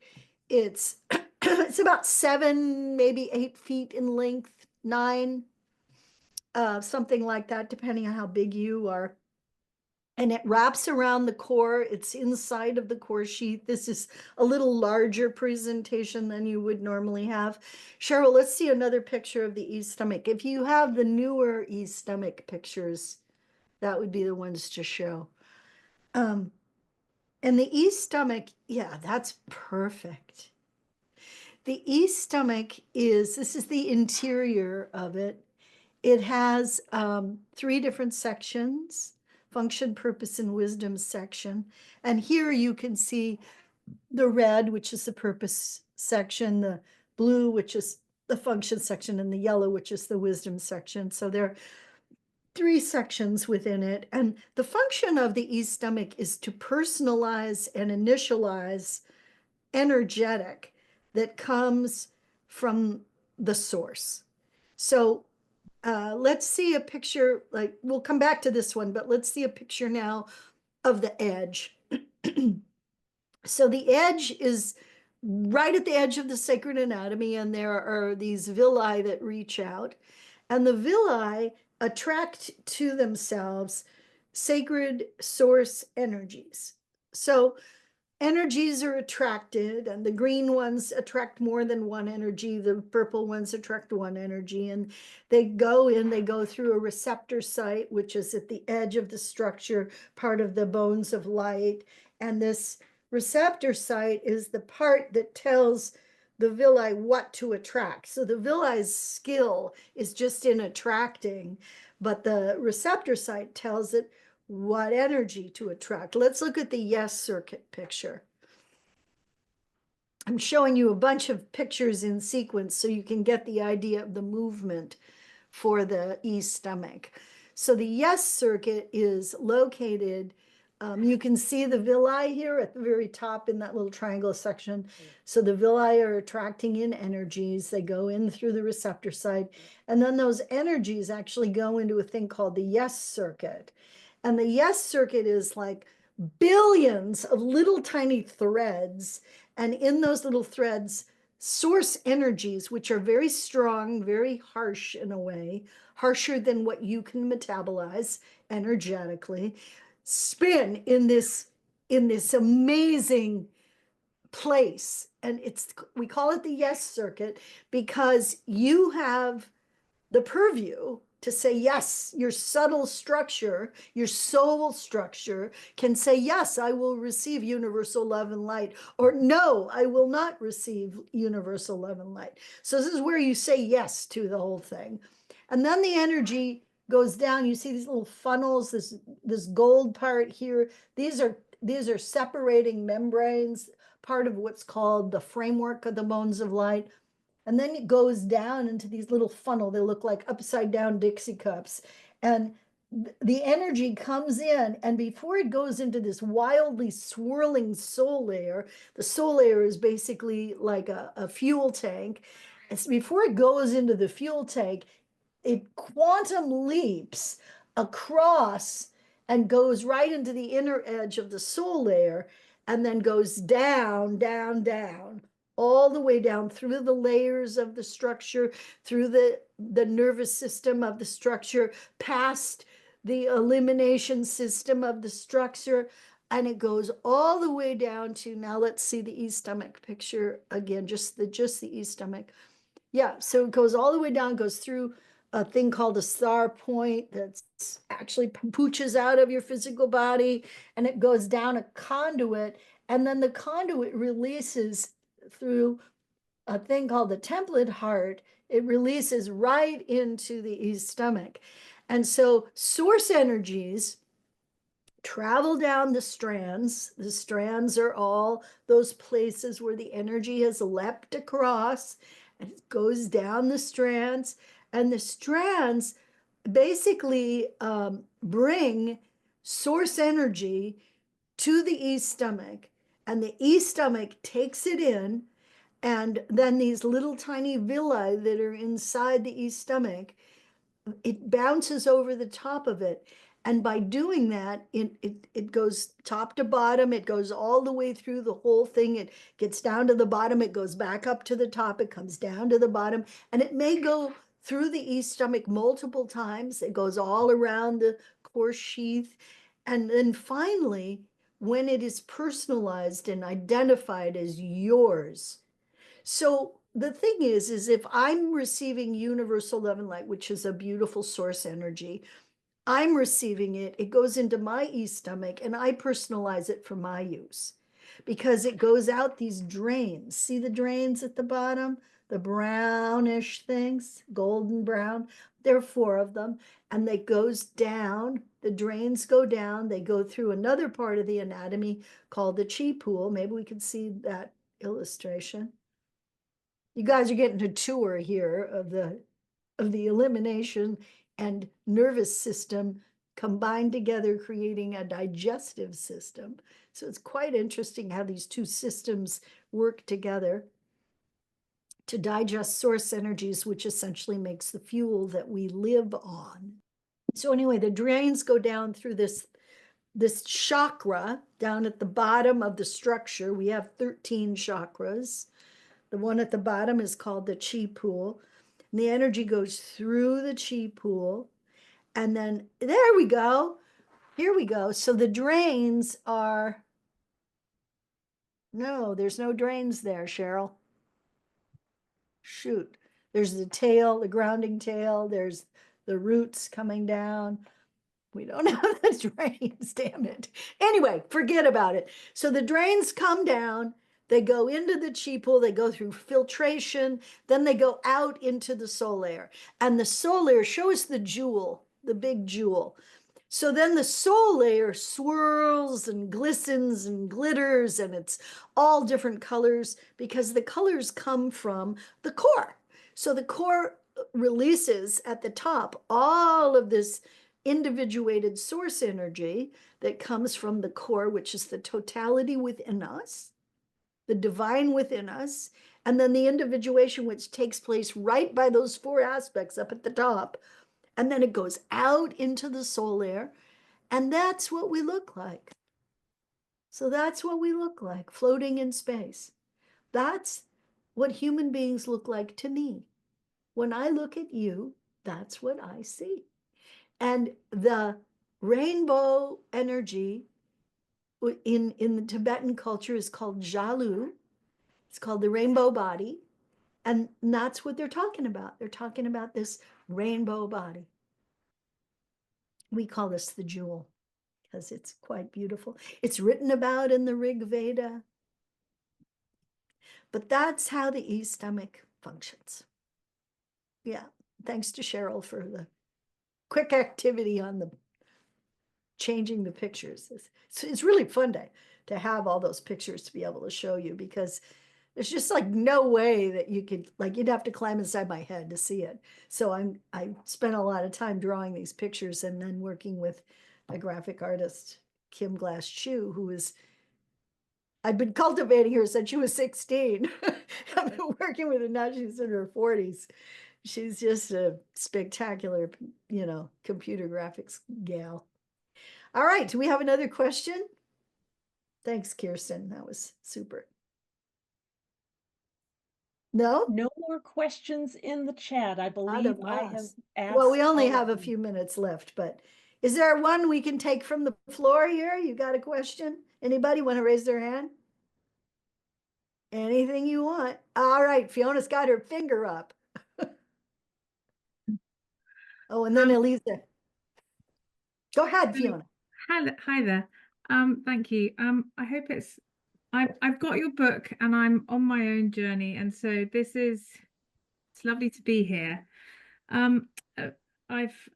Speaker 1: It's it's about 7, maybe 8 feet in length, 9, something like that, depending on how big you are. And it wraps around the core. It's inside of the core sheath. This is a little larger presentation than you would normally have. Cheryl, let's see another picture of the stomach. If you have the newer stomach pictures, that would be the ones to show. And the stomach, yeah, that's perfect. The stomach this is the interior of it. It has 3 different sections: function, purpose, and wisdom section. And here you can see the red, which is the purpose section, the blue, which is the function section, and the yellow, which is the wisdom section. So there 3 sections within it. And the function of the stomach is to personalize and initialize energetic that comes from the source. So let's see a picture, like we'll come back to this one, but let's see a picture now of the edge. So the edge is right at the edge of the sacred anatomy, and there are these villi that reach out, and the villi attract to themselves sacred source energies. So energies are attracted, and the green ones attract more than one energy. The purple ones attract one energy, and they go through a receptor site, which is at the edge of the structure, part of the bones of light. And this receptor site is the part that tells the villi what to attract. So the villi's skill is just in attracting, but the receptor site tells it what energy to attract. Let's look at the yes circuit picture. I'm showing you a bunch of pictures in sequence so you can get the idea of the movement for the stomach. So the yes circuit is located, you can see the villi here at the very top in that little triangle section. So the villi are attracting in energies. They go in through the receptor site, and then those energies actually go into a thing called the yes circuit. And the yes circuit is like billions of little tiny threads. And in those little threads, source energies, which are very strong, very harsh in a way, harsher than what you can metabolize energetically, spin in this amazing place. And we call it the yes circuit because you have the purview to say yes. Your subtle structure, your soul structure can say, yes, I will receive universal love and light, or no, I will not receive universal love and light. So this is where you say yes to the whole thing. And then the energy goes down. You see these little funnels, this gold part here. These are separating membranes, part of what's called the framework of the bones of light. And then it goes down into these little funnel. They look like upside down Dixie cups. And the energy comes in, and before it goes into this wildly swirling soul layer, the soul layer is basically like a fuel tank. And so before it goes into the fuel tank, it quantum leaps across and goes right into the inner edge of the soul layer, and then goes down, down, down, all the way down through the layers of the structure, through the nervous system of the structure, past the elimination system of the structure, and it goes all the way down to, now let's see the e-stomach picture again, just the e-stomach. Yeah, so it goes all the way down, goes through a thing called a star point that's actually pooches out of your physical body, and it goes down a conduit, and then the conduit releases through a thing called the template heart. It releases right into the stomach. And so source energies travel down the strands. The strands are all those places where the energy has leapt across, and it goes down the strands. And the strands basically bring source energy to the e-stomach, and the e-stomach takes it in, and then these little tiny villi that are inside the e-stomach, it bounces over the top of it. And by doing that, it goes top to bottom. It goes all the way through the whole thing. It gets down to the bottom. It goes back up to the top. It comes down to the bottom. And it may go through the e-stomach multiple times. It goes all around the core sheath. And then finally, when it is personalized and identified as yours. So the thing is if I'm receiving universal love and light, which is a beautiful source energy, I'm receiving it, it goes into my e-stomach, and I personalize it for my use because it goes out these drains. See the drains at the bottom? The brownish things, golden brown. There are 4 of them, and they goes down. The drains go down. They go through another part of the anatomy called the chi pool. Maybe we can see that illustration. You guys are getting a tour here of the elimination and nervous system combined together, creating a digestive system. So it's quite interesting how these 2 systems work together to digest source energies, which essentially makes the fuel that we live on. So anyway, the drains go down through this chakra down at the bottom of the structure. We have 13 chakras. The one at the bottom is called the chi pool. And the energy goes through the chi pool. And then there we go. Here we go. So the drains are, no, there's no drains there, Cheryl. Shoot. There's the tail, the grounding tail. There's the roots coming down. We don't have the drains, damn it. Anyway, forget about it. So the drains come down. They go into the chi pool, they go through filtration, then they go out into the soul layer. And the soul layer shows the jewel, the big jewel. So then the soul layer swirls and glistens and glitters, and it's all different colors because the colors come from the core. So the core releases at the top all of this individuated source energy that comes from the core, which is the totality within us, the divine within us, and then the individuation, which takes place right by those 4 aspects up at the top. And then it goes out into the soul layer, and that's what we look like. So that's what we look like, floating in space. That's what human beings look like to me. When I look at you, that's what I see. And the rainbow energy in the Tibetan culture is called Jalu. It's called the rainbow body. And that's what they're talking about. They're talking about this rainbow body. We call this the jewel because it's quite beautiful. It's written about in the Rig Veda. But that's how the e-stomach functions. Yeah, thanks to Cheryl for the quick activity on the changing the pictures. It's really fun to have all those pictures to be able to show you because There's just like no way that you could, like, you'd have to climb inside my head to see it. So I spent a lot of time drawing these pictures and then working with a graphic artist, Kim Glass Chu, who is, I've been cultivating her since she was 16. I've been working with her now, she's in her 40s. She's just a spectacular, computer graphics gal. All right, do we have another question? Thanks, Kirsten. That was super. No?
Speaker 3: No more questions in the chat. I believe I have asked.
Speaker 1: Well, we only
Speaker 3: all of
Speaker 1: have a
Speaker 3: them.
Speaker 1: few minutes left, but is there one we can take from the floor here? You got a question? Anybody want to raise their hand? Anything you want. All right, Fiona's got her finger up. Oh, and then Elisa. Go ahead, Fiona.
Speaker 4: Hi there. Thank you. I hope I've got your book and I'm on my own journey, and so it's lovely to be here. I've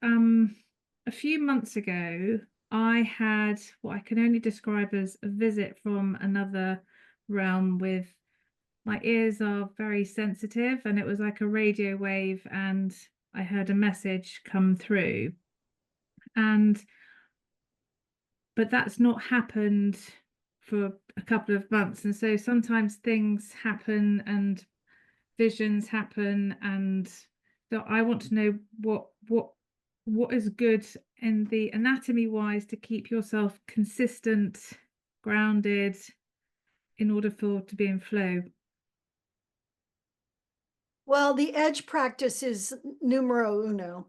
Speaker 4: a few months ago I had what I can only describe as a visit from another realm. With my ears are very sensitive, and it was like a radio wave, and I heard a message come through. But that's not happened for a couple of months, and so sometimes things happen and visions happen, and so I want to know what is good in the anatomy wise to keep yourself consistent, grounded, in order to be in flow.
Speaker 1: Well, the edge practice is numero uno,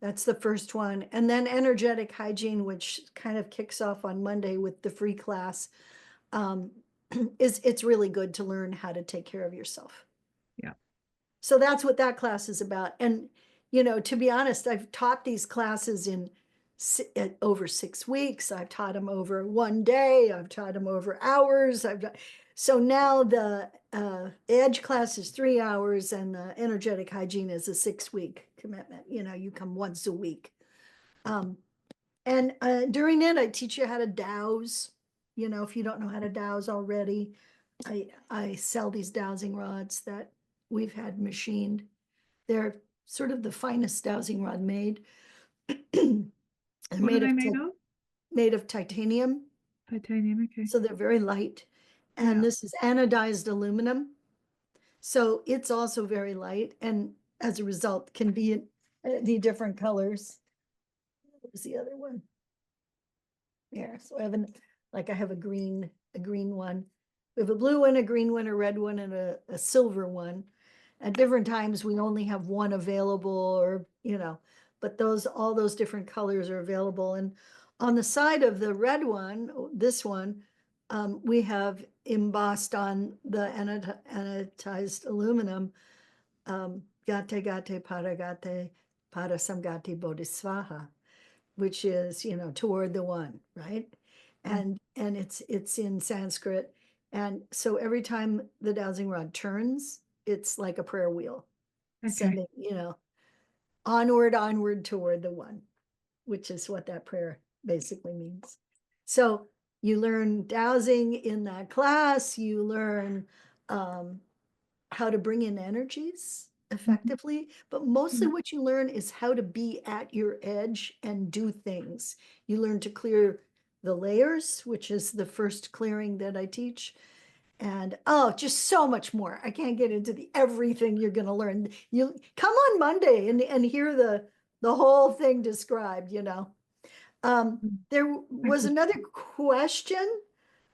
Speaker 1: that's the first one. And then energetic hygiene, which kind of kicks off on Monday with the free class, it's really good to learn how to take care of yourself.
Speaker 4: Yeah.
Speaker 1: So that's what that class is about. And, to be honest, I've taught these classes in over 6 weeks. I've taught them over one day. I've taught them over hours. So now the edge class is 3 hours and the energetic hygiene is a 6-week commitment. You come once a week. And during it, I teach you how to dowse. If you don't know how to dowse already, I sell these dowsing rods that we've had machined. They're sort of the finest dowsing rod made.
Speaker 4: What are they made of?
Speaker 1: Made of titanium.
Speaker 4: Titanium, okay.
Speaker 1: So they're very light. And this is anodized aluminum. So it's also very light, and as a result can be in the different colors. What was the other one? Yeah, so I have a green one. We have a blue one, a green one, a red one, and a silver one. At different times, we only have one available, or, but all those different colors are available. And on the side of the red one, this one, we have embossed on the anodized aluminum, Gate Gate Paragate Parasamgati Bodhisvaha, which is, toward the one, right? And it's in Sanskrit. And so every time the dowsing rod turns, it's like a prayer wheel, sending, onward toward the one, which is what that prayer basically means. So you learn dowsing in that class, you learn how to bring in energies effectively, but mostly what you learn is how to be at your edge and do things. You learn to clear the layers, which is the first clearing that I teach. And just so much more. I can't get into everything you're going to learn. You come on Monday and hear the whole thing described, There was another question.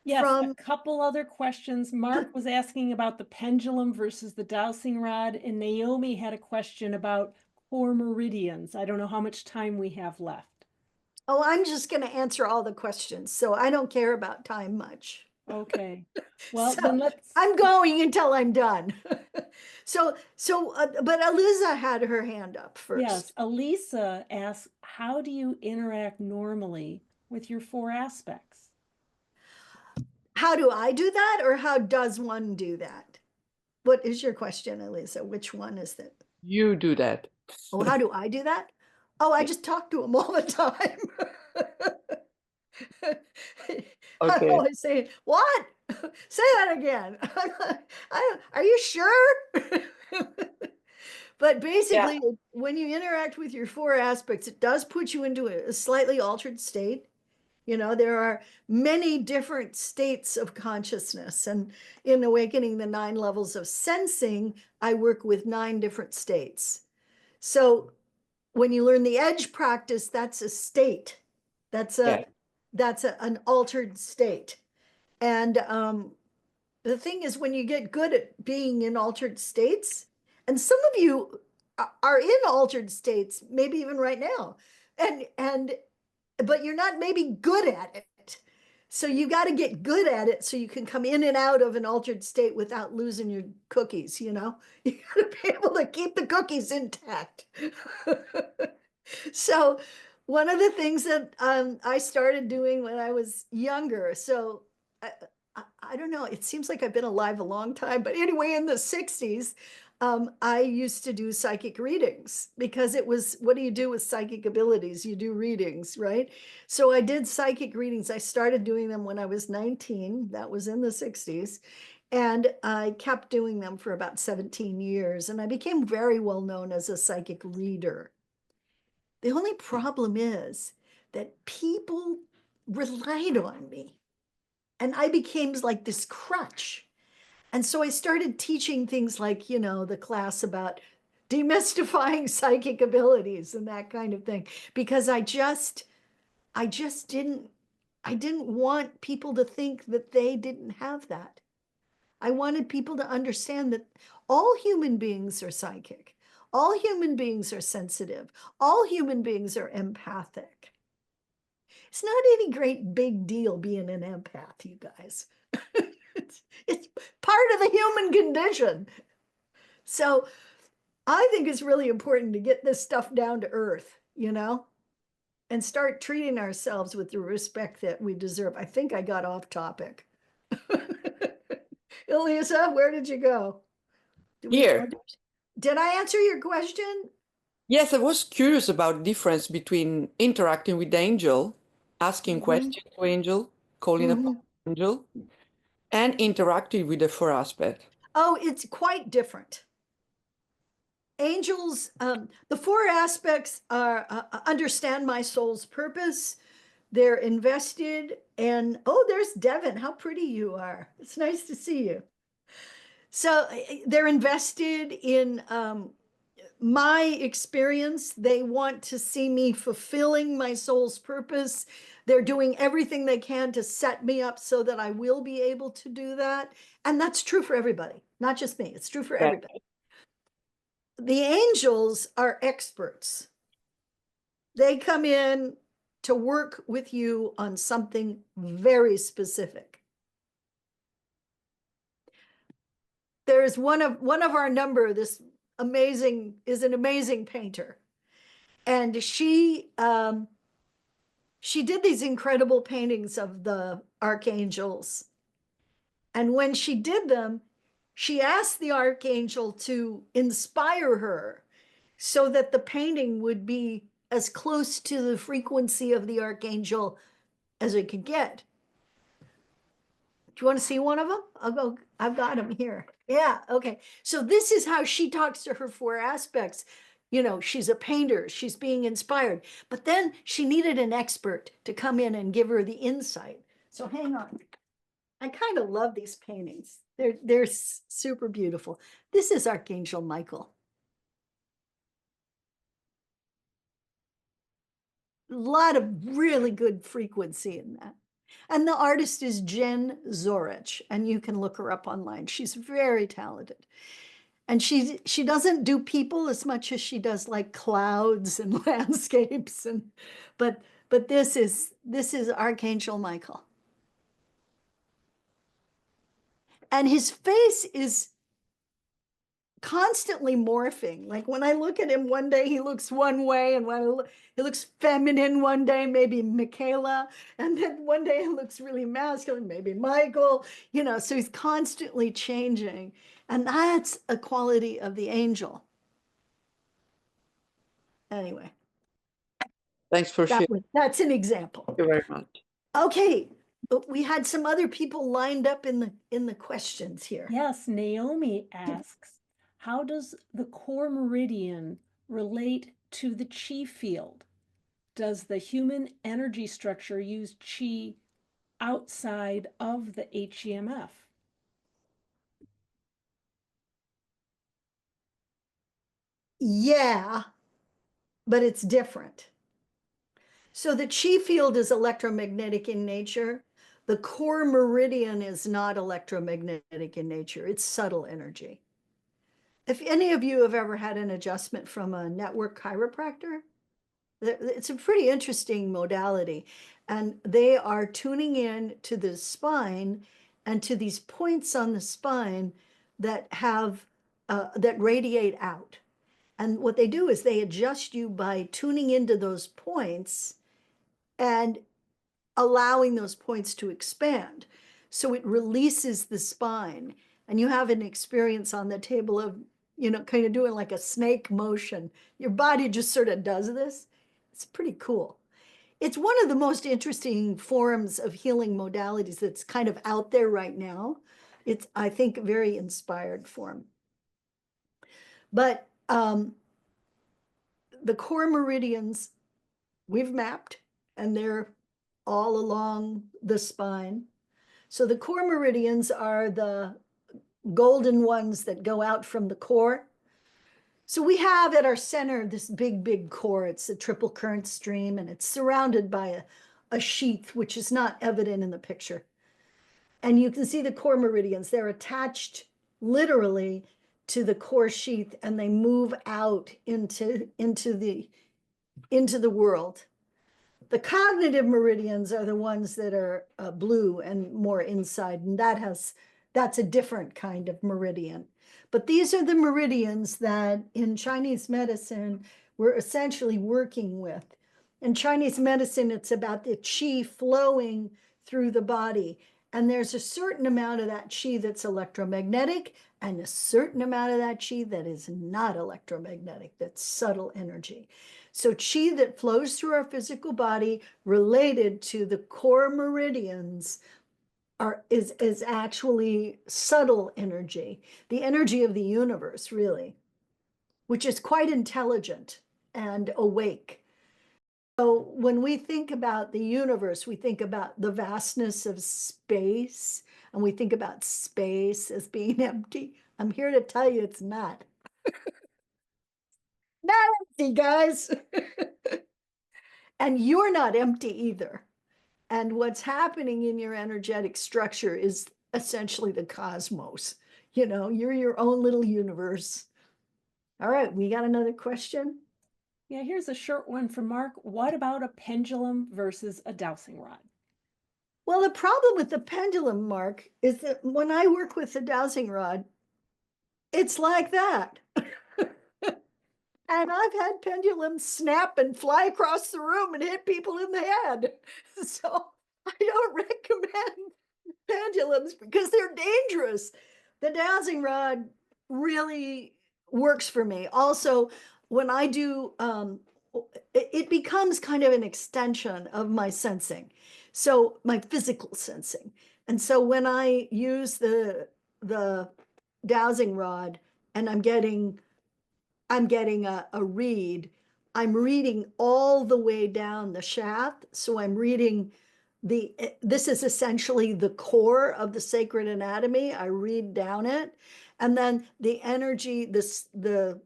Speaker 3: Yes,
Speaker 1: from
Speaker 3: a couple other questions. Mark was asking about the pendulum versus the dowsing rod, and Naomi had a question about core meridians. I don't know how much time we have left.
Speaker 1: Oh, I'm just going to answer all the questions, so I don't care about time much.
Speaker 3: Okay. Well,
Speaker 1: So,
Speaker 3: then let's.
Speaker 1: I'm going until I'm done. But Eliza had her hand up first.
Speaker 3: Yes, Elisa asks, how do you interact normally with your 4 aspects?
Speaker 1: How do I do that, or how does one do that? What is your question, Elisa? Which one is that?
Speaker 5: You do that.
Speaker 1: Oh, how do I do that? Oh, I just talk to him all the time.
Speaker 5: Okay.
Speaker 1: I always say, what? Say that again. Are you sure? But basically, when you interact with your four aspects, it does put you into a slightly altered state. You know, there are many different states of consciousness. And in Awakening the 9 Levels of Sensing, I work with 9 different states. So when you learn the edge practice, that's a state. That's an altered state. And the thing is, when you get good at being in altered states, and some of you are in altered states, maybe even right now, but you're not maybe good at it. So you got to get good at it so you can come in and out of an altered state without losing your cookies, you know? You got to be able to keep the cookies intact. So one of the things that I started doing when I was younger, so I don't know, it seems like I've been alive a long time, but anyway, in the 60s, I used to do psychic readings because it was, what do you do with psychic abilities? You do readings, right? So I did psychic readings. I started doing them when I was 19. That was in the 60s. And I kept doing them for about 17 years. And I became very well known as a psychic reader. The only problem is that people relied on me. And I became like this crutch. And so I started teaching things like, you know, the class about demystifying psychic abilities and that kind of thing, because I just didn't want people to think that they didn't have that. I wanted people to understand that all human beings are psychic. All human beings are sensitive. All human beings are empathic. It's not any great big deal being an empath, you guys. It's part of the human condition. So I think it's really important to get this stuff down to earth, you know, and start treating ourselves with the respect that we deserve. I think I got off topic. Elisa, where did you go?
Speaker 5: Here.
Speaker 1: Did I answer your question?
Speaker 5: Yes, I was curious about the difference between interacting with the angel, asking questions to angel, calling upon angel, and interacting with the four aspect.
Speaker 1: Oh, it's quite different. Angels, the four aspects are understand my soul's purpose. They're invested in, oh, there's Devin. How pretty you are. It's nice to see you. So they're invested in my experience. They want to see me fulfilling my soul's purpose. They're doing everything they can to set me up so that I will be able to do that. And that's true for everybody, not just me. It's true for everybody. The angels are experts. They come in to work with you on something very specific. There is one of our number, this is an amazing painter. And she did these incredible paintings of the archangels. And when she did them, she asked the archangel to inspire her so that the painting would be as close to the frequency of the archangel as it could get. Do you want to see one of them? I've got them here. Yeah, okay. So this is how she talks to her four aspects. You know, she's a painter, she's being inspired, but then she needed an expert to come in and give her the insight. So hang on. I kind of love these paintings. They're super beautiful. This is Archangel Michael. A lot of really good frequency in that. And the artist is Jen Zorich, and you can look her up online. She's very talented. And she doesn't do people as much as she does like clouds and landscapes, but this is Archangel Michael. And his face is constantly morphing. Like when I look at him one day, he looks one way, and when I look, he looks feminine one day, maybe Michaela, and then one day he looks really masculine, maybe Michael, you know, so he's constantly changing. And that's a quality of the angel. Anyway.
Speaker 5: Thanks for sharing.
Speaker 1: That's an example.
Speaker 5: Thank you very much.
Speaker 1: Okay, But we had some other people lined up in the questions here.
Speaker 3: Yes, Naomi asks, how does the core meridian relate to the chi field? Does the human energy structure use chi outside of the HEMF?
Speaker 1: Yeah, but it's different. So the chi field is electromagnetic in nature. The core meridian is not electromagnetic in nature. It's subtle energy. If any of you have ever had an adjustment from a network chiropractor, it's a pretty interesting modality. And they are tuning in to the spine and to these points on the spine that have that radiate out. And what they do is they adjust you by tuning into those points and allowing those points to expand. So it releases the spine. And you have an experience on the table of, kind of doing like a snake motion. Your body just sort of does this. It's pretty cool. It's one of the most interesting forms of healing modalities that's kind of out there right now. It's, I think, a very inspired form. But the core meridians we've mapped, and they're all along the spine. So the core meridians are the golden ones that go out from the core. So we have at our center this big core. It's a triple current stream, and it's surrounded by a sheath, which is not evident in the picture. And you can see the core meridians. They're attached literally to the core sheath, and they move out into the world. The cognitive meridians are the ones that are blue and more inside, and that's a different kind of meridian. But these are the meridians that in Chinese medicine we're essentially working with. In Chinese medicine, it's about the qi flowing through the body. And there's a certain amount of that qi that's electromagnetic and a certain amount of that qi that is not electromagnetic, that's subtle energy. So qi that flows through our physical body related to the core meridians is actually subtle energy, the energy of the universe, really, which is quite intelligent and awake. So when we think about the universe, we think about the vastness of space, and we think about space as being empty. I'm here to tell you it's not. Not empty, guys. And you're not empty either. And what's happening in your energetic structure is essentially the cosmos. You're your own little universe. All right, we got another question.
Speaker 3: Yeah, here's a short one from Mark. What about a pendulum versus a dowsing rod?
Speaker 1: Well, the problem with the pendulum, Mark, is that when I work with the dowsing rod, it's like that. And I've had pendulums snap and fly across the room and hit people in the head. So I don't recommend pendulums because they're dangerous. The dowsing rod really works for me. Also, when I do, it becomes kind of an extension of my sensing. So my physical sensing. And so when I use the dowsing rod and I'm getting a read, I'm reading all the way down the shaft. So I'm reading this is essentially the core of the sacred anatomy. I read down it. And then the energy, the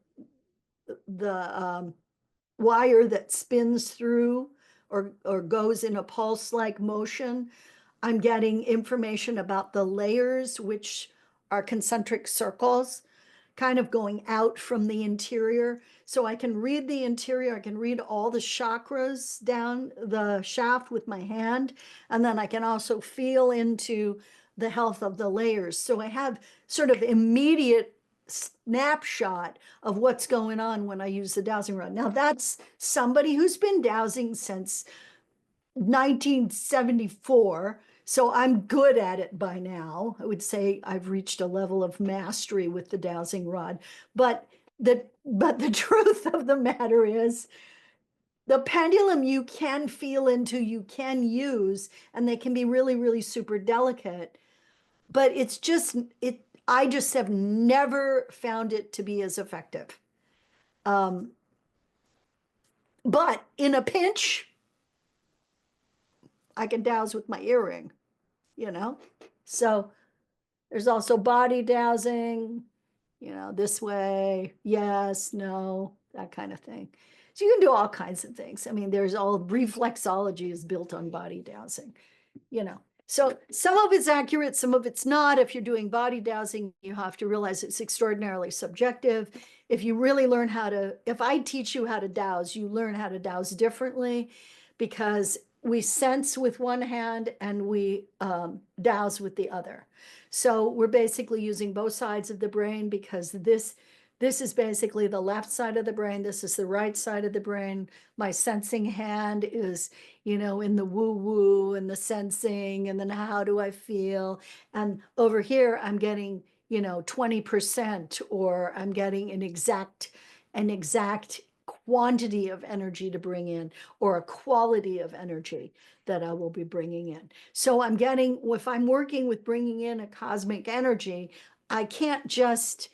Speaker 1: wire that spins through or goes in a pulse-like motion, I'm getting information about the layers, which are concentric circles, kind of going out from the interior. So I can read the interior, I can read all the chakras down the shaft with my hand, and then I can also feel into the health of the layers. So I have sort of immediate snapshot of what's going on when I use the dowsing rod. Now that's somebody who's been dowsing since 1974. So I'm good at it by now. I would say I've reached a level of mastery with the dowsing rod. But the truth of the matter is The pendulum you can feel into, you can use, and they can be really, really super delicate. But it's just, I just have never found it to be as effective. But in a pinch, I can douse with my earring, you know? So there's also body dowsing, this way, yes, no, that kind of thing. So you can do all kinds of things. I mean, there's all reflexology is built on body dowsing, So some of it's accurate, some of it's not. If you're doing body dowsing, you have to realize it's extraordinarily subjective. If you really learn if I teach you how to douse, you learn how to douse differently because we sense with one hand and we douse with the other. So we're basically using both sides of the brain because this is basically the left side of the brain. This is the right side of the brain. My sensing hand is, in the woo-woo and the sensing, and then how do I feel? And over here, I'm getting, 20%, or I'm getting an exact quantity of energy to bring in, or a quality of energy that I will be bringing in. So if I'm working with bringing in a cosmic energy, I can't just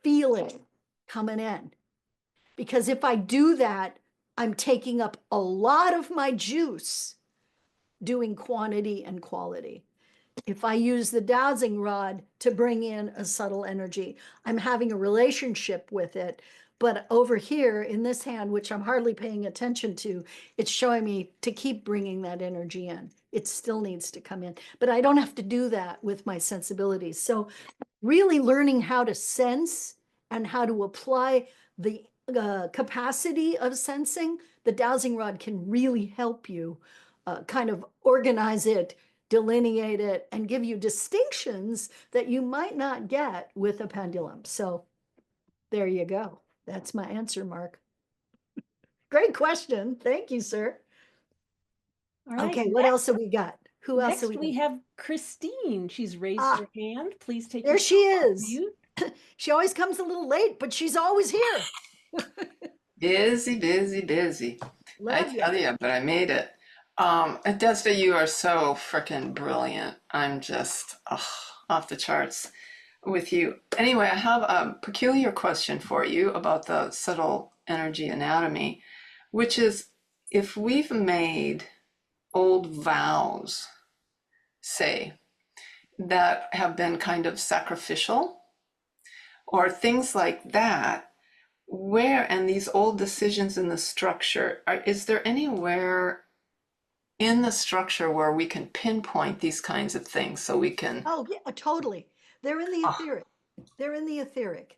Speaker 1: feel it coming in. Because if I do that, I'm taking up a lot of my juice doing quantity and quality. If I use the dowsing rod to bring in a subtle energy, I'm having a relationship with it. But over here in this hand, which I'm hardly paying attention to, it's showing me to keep bringing that energy in. It still needs to come in, but I don't have to do that with my sensibilities. So really learning how to sense and how to apply the capacity of sensing, the dowsing rod can really help you kind of organize it, delineate it, and give you distinctions that you might not get with a pendulum. So there you go. That's my answer, Mark. Great question. Thank you, sir.
Speaker 3: All right.
Speaker 1: Okay, what else have we got? Who else
Speaker 3: Next,
Speaker 1: have we
Speaker 3: we
Speaker 1: got?
Speaker 3: have Christine. She's raised
Speaker 1: Ah,
Speaker 3: her hand. Please take
Speaker 1: there she
Speaker 3: yourself off
Speaker 1: is.
Speaker 3: mute.
Speaker 1: She always comes a little late, but she's always here.
Speaker 6: Busy, busy, busy. I
Speaker 1: Love
Speaker 6: tell
Speaker 1: you.
Speaker 6: you, but I made it. Desda, you are so freaking brilliant. I'm just off the charts with you. Anyway, I have a peculiar question for you about the subtle energy anatomy, which is if we've made old vows, say, that have been kind of sacrificial or things like that, where and these old decisions in the structure, is there anywhere in the structure where we can pinpoint these kinds of things so we can
Speaker 1: Oh, yeah, totally. They're in the
Speaker 6: ah,
Speaker 1: etheric. They're in the etheric.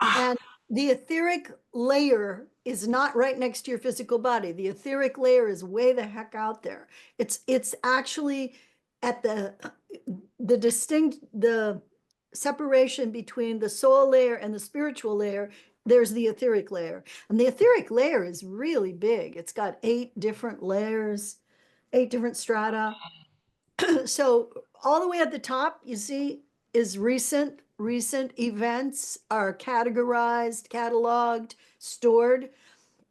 Speaker 6: ah,
Speaker 1: And the etheric layer is not right next to your physical body. The etheric layer is way the heck out there. It's actually at the separation between the soul layer and the spiritual layer. There's the etheric layer. And the etheric layer is really big. It's got 8 different layers, 8 different strata. So all the way at the top, you see, is recent events are categorized, cataloged, stored.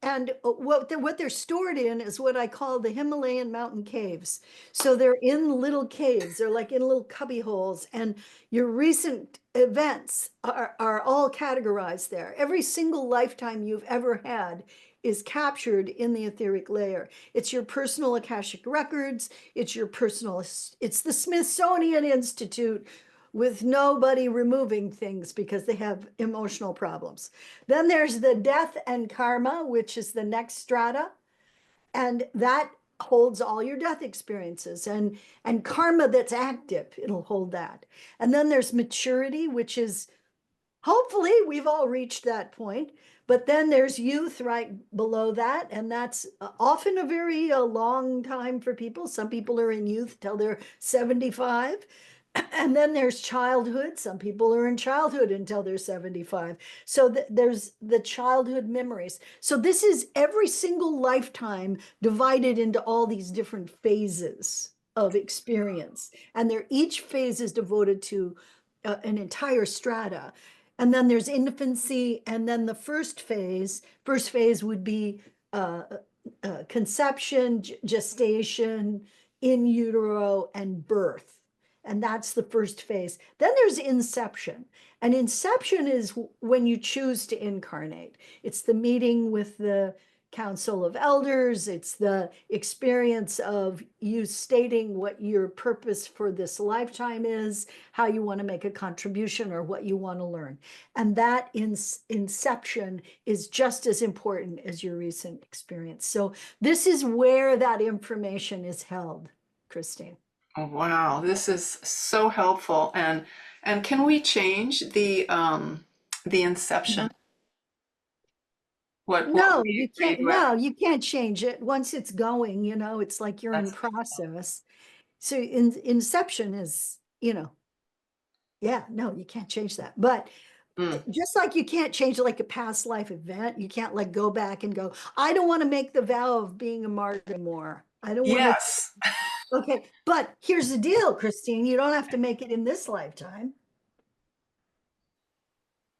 Speaker 1: And what they're stored in is what I call the Himalayan mountain caves. So they're in little caves. They're like in little cubby holes. And your recent events are all categorized there. Every single lifetime you've ever had is captured in the etheric layer. It's your personal Akashic records. It's the Smithsonian Institute with nobody removing things because they have emotional problems. Then there's the death and karma, which is the next strata. And that holds all your death experiences and karma that's active, it'll hold that. And then there's maturity, which is hopefully we've all reached that point. But then there's youth right below that. And that's often a very long time for people. Some people are in youth till they're 75. And then there's childhood. Some people are in childhood until they're 75. So there's the childhood memories. So this is every single lifetime divided into all these different phases of experience. And each phase is devoted to an entire strata. And then there's infancy. And then the first phase would be conception, gestation, in utero, and birth. And that's the first phase. Then there's inception. And inception is when you choose to incarnate. It's the meeting with the council of elders. It's the experience of you stating what your purpose for this lifetime is, how you want to make a contribution, or what you want to learn. And that inception is just as important as your recent experience. So this is where that information is held, Christine.
Speaker 6: Oh, wow, this is so helpful. And can we change the inception? What
Speaker 1: No,
Speaker 6: we
Speaker 1: you can't.
Speaker 6: agreed with?
Speaker 1: No, you can't change it. Once it's going, it's like you're in
Speaker 6: That's
Speaker 1: process. So inception is, yeah, no, you can't change that. But
Speaker 6: mm,
Speaker 1: just like you can't change like a past life event, you can't like go back and go, I don't want to make the vow of being a martyr anymore. I don't want to.
Speaker 6: yes,
Speaker 1: Okay, but here's the deal, Christine, you don't have to make it in this lifetime.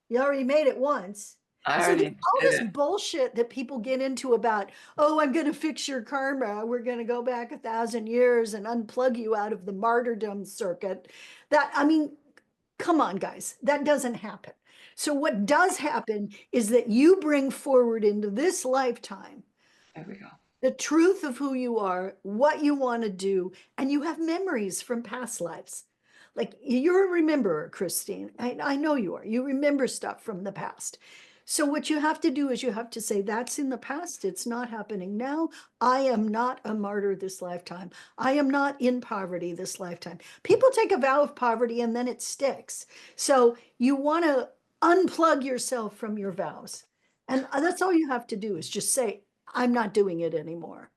Speaker 1: You already made it once.
Speaker 6: I
Speaker 1: So
Speaker 6: already
Speaker 1: all
Speaker 6: did
Speaker 1: this
Speaker 6: it.
Speaker 1: bullshit that people get into about, oh, I'm going to fix your karma. We're going to go back 1,000 years and unplug you out of the martyrdom circuit. I mean, come on, guys, that doesn't happen. So what does happen is that you bring forward into this lifetime
Speaker 6: There we go.
Speaker 1: the truth of who you are, what you want to do, and you have memories from past lives. Like you're a rememberer, Christine. I know you are. You remember stuff from the past. So what you have to do is you have to say, that's in the past. It's not happening now. I am not a martyr this lifetime. I am not in poverty this lifetime. People take a vow of poverty and then it sticks. So you want to unplug yourself from your vows. And that's all you have to do is just say, I'm not doing it anymore.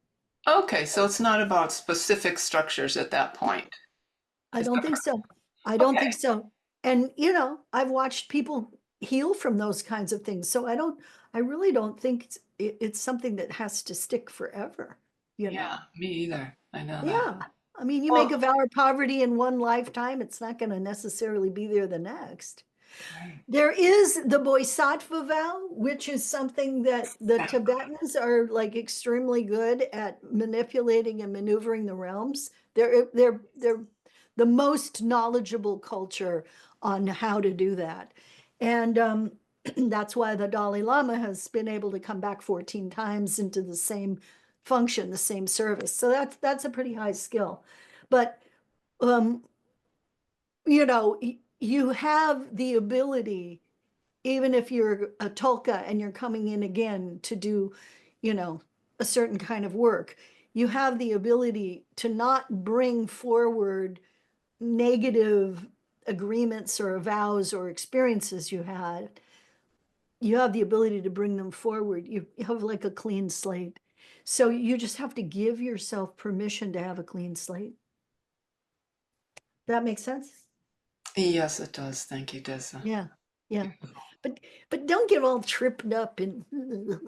Speaker 6: Okay, so it's not about specific structures at that point.
Speaker 1: I
Speaker 6: Is
Speaker 1: don't
Speaker 6: that
Speaker 1: think
Speaker 6: correct?
Speaker 1: so. I don't
Speaker 6: Okay.
Speaker 1: think so. And, I've watched people heal from those kinds of things. So I really don't think it's something that has to stick forever,
Speaker 6: Yeah, me either. I know that.
Speaker 1: Yeah. I mean, you make a
Speaker 6: Well,
Speaker 1: vow of poverty in one lifetime, it's not going to necessarily be there the next.
Speaker 6: right.
Speaker 1: There is the Bodhisattva vow, which is something that the
Speaker 6: Yeah.
Speaker 1: Tibetans are like extremely good at manipulating and maneuvering the realms. They're the most knowledgeable culture on how to do that. And that's why the Dalai Lama has been able to come back 14 times into the same function, the same service. So that's a pretty high skill. But um, you have the ability, even if you're a Tolka and you're coming in again to do, a certain kind of work, you have the ability to not bring forward negative agreements or vows or experiences you had. You have the ability to bring them forward. You have like a clean slate. So you just have to give yourself permission to have a clean slate. That makes sense?
Speaker 6: Yes, it does. Thank you, Desda.
Speaker 1: Yeah, yeah. But don't get all tripped up and it's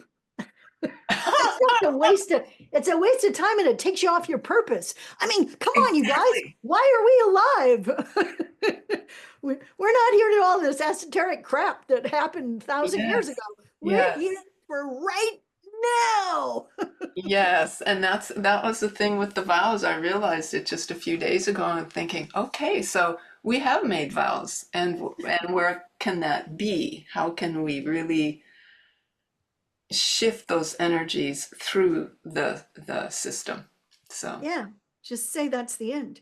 Speaker 1: not a waste of it's a waste of time and it takes you off your purpose. I mean, come on, you guys,
Speaker 6: Exactly.
Speaker 1: why are we alive? We're not here to do all this esoteric crap that happened 1,000 years
Speaker 6: Yes.
Speaker 1: ago. We're here
Speaker 6: Yes.
Speaker 1: for right now.
Speaker 6: Yes, and that was the thing with the vows. I realized it just a few days ago and thinking, okay, so we have made vows and where can that be? How can we really shift those energies through the system? So,
Speaker 1: Yeah, just say that's the end.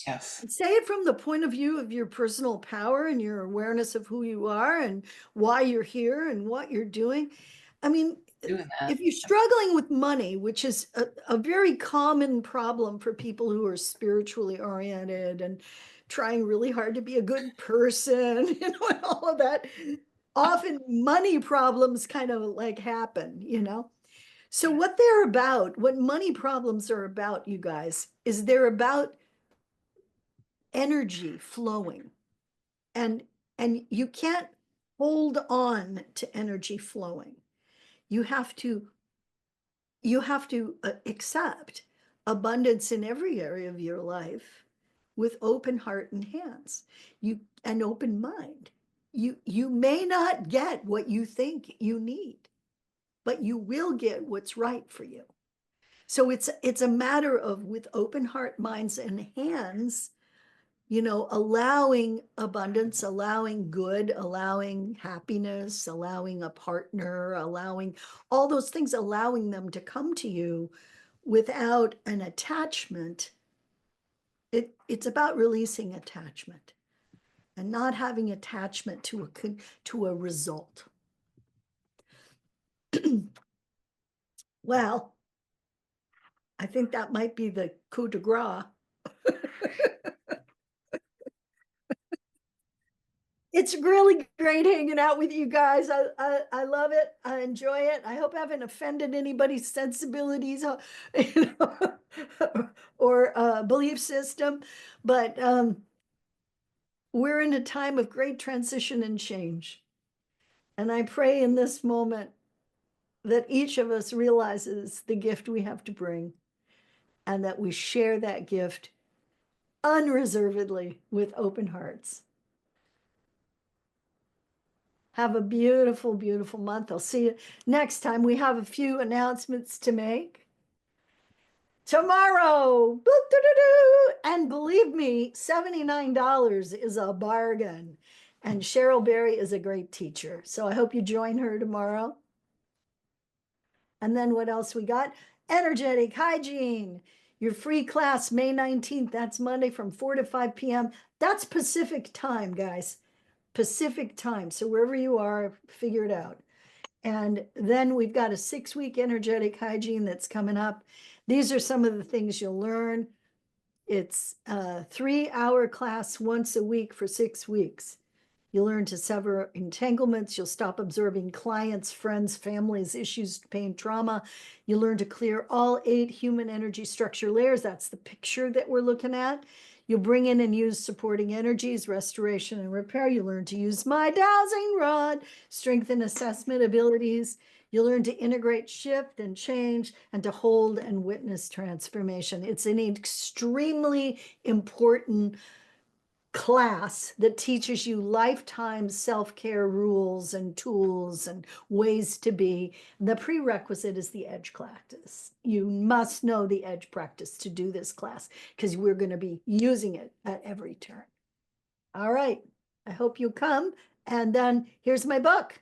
Speaker 6: yes,
Speaker 1: Say it from the point of view of your personal power and your awareness of who you are and why you're here and what you're doing. I mean,
Speaker 6: doing that.
Speaker 1: if you're struggling with money, which is a very common problem for people who are spiritually oriented and trying really hard to be a good person, and all of that, often money problems kind of like happen. So what they're about, what money problems are about, you guys, is they're about energy flowing, and you can't hold on to energy flowing. You have to accept abundance in every area of your life with open heart and hands, an open mind. You may not get what you think you need. but you will get what's right for you. So it's a matter of, with open heart, minds, and hands, you know, allowing abundance, allowing good, allowing happiness, allowing a partner, allowing all those things, allowing them to come to you without an attachment. It's about releasing attachment and not having attachment to a result. Well, I think that might be the coup de grace. It's really great hanging out with you guys. I love it. I enjoy it. I hope I haven't offended anybody's sensibilities you know, or belief system. But we're in a time of great transition and change. And I pray in this moment that each of us realizes the gift we have to bring and that we share that gift unreservedly with open hearts. Have a beautiful, beautiful month. I'll see you next time. We have a few announcements to make. Tomorrow, and believe me, $79 is a bargain. And Cheryl Berry is a great teacher. So I hope you join her tomorrow. And then what else we got? Energetic hygiene. Your free class, May 19th. That's Monday from 4 to 5 p.m. That's Pacific time, guys. Pacific time. So wherever you are, figure it out. And then we've got a 6-week energetic hygiene that's coming up. These are some of the things you'll learn. It's a 3-hour class once a week for 6 weeks. You'll learn to sever entanglements. You'll stop absorbing clients, friends, families, issues, pain, trauma. You learn to clear all 8 human energy structure layers. That's the picture that we're looking at. You'll bring in and use supporting energies, restoration and repair. You learn to use my dowsing rod, strengthen assessment abilities. You'll learn to integrate, shift, and change, and to hold and witness transformation. It's an extremely important class that teaches you lifetime self-care rules and tools and ways to be. The prerequisite is the edge practice. You must know the edge practice to do this class because we're going to be using it at every turn. All right. I hope you come. And then here's my book.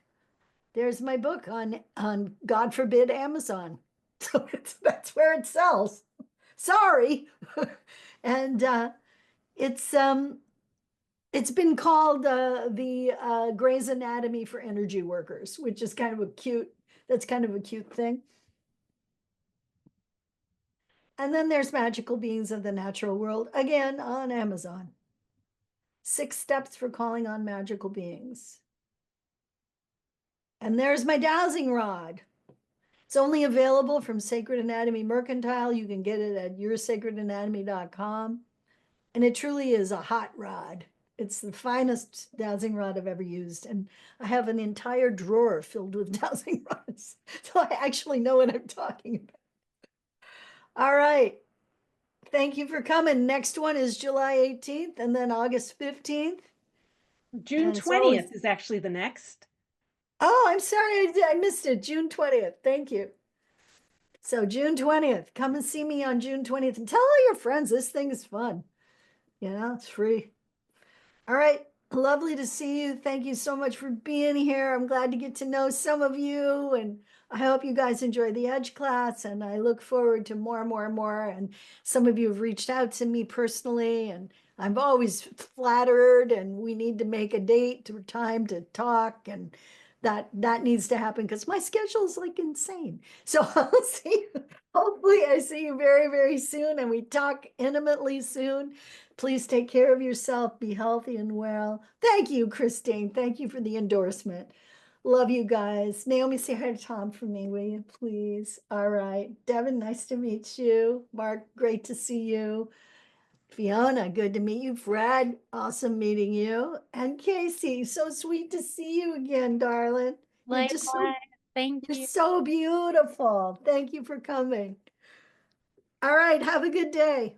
Speaker 1: There's my book on God forbid, Amazon. So that's where it sells. Sorry. And it's been called the Grey's Anatomy for energy workers, which is kind of a cute, that's kind of a cute thing. And then there's Magical Beings of the Natural World, again on Amazon. 6 steps for calling on magical beings. And there's my dowsing rod. It's only available from Sacred Anatomy Mercantile. You can get it at yoursacredanatomy.com. And it truly is a hot rod. It's the finest dowsing rod I've ever used. And I have an entire drawer filled with dowsing rods. So I actually know what I'm talking about. All right. Thank you for coming. Next one is July 18th and then August 15th.
Speaker 3: June
Speaker 1: And it's always-
Speaker 3: 20th is actually the next.
Speaker 1: Oh, I'm sorry. I missed it. June 20th. Thank you. So June 20th, come and see me on June 20th and tell all your friends this thing is fun. You know, it's free. All right. Lovely to see you. Thank you so much for being here. I'm glad to get to know some of you. And I hope you guys enjoy the Edge class. And I look forward to more and more and more. And some of you have reached out to me personally. And I'm always flattered. And we need to make a date or time to talk. And that needs to happen because my schedule is like insane. So I'll see you. Hopefully I see you very, very soon. And we talk intimately soon. Please take care of yourself. Be healthy and well. Thank you, Christine. Thank you for the endorsement. Love you guys. Naomi, say hi to Tom for me, will you, please? All right. Devin, nice to meet you. Mark, great to see you. Fiona, good to meet you. Fred, awesome meeting you. And Casey, so sweet to see you again, darling. You're just so,
Speaker 7: Thank
Speaker 1: you're
Speaker 7: you.
Speaker 1: so beautiful. Thank you for coming. All right. Have a good day.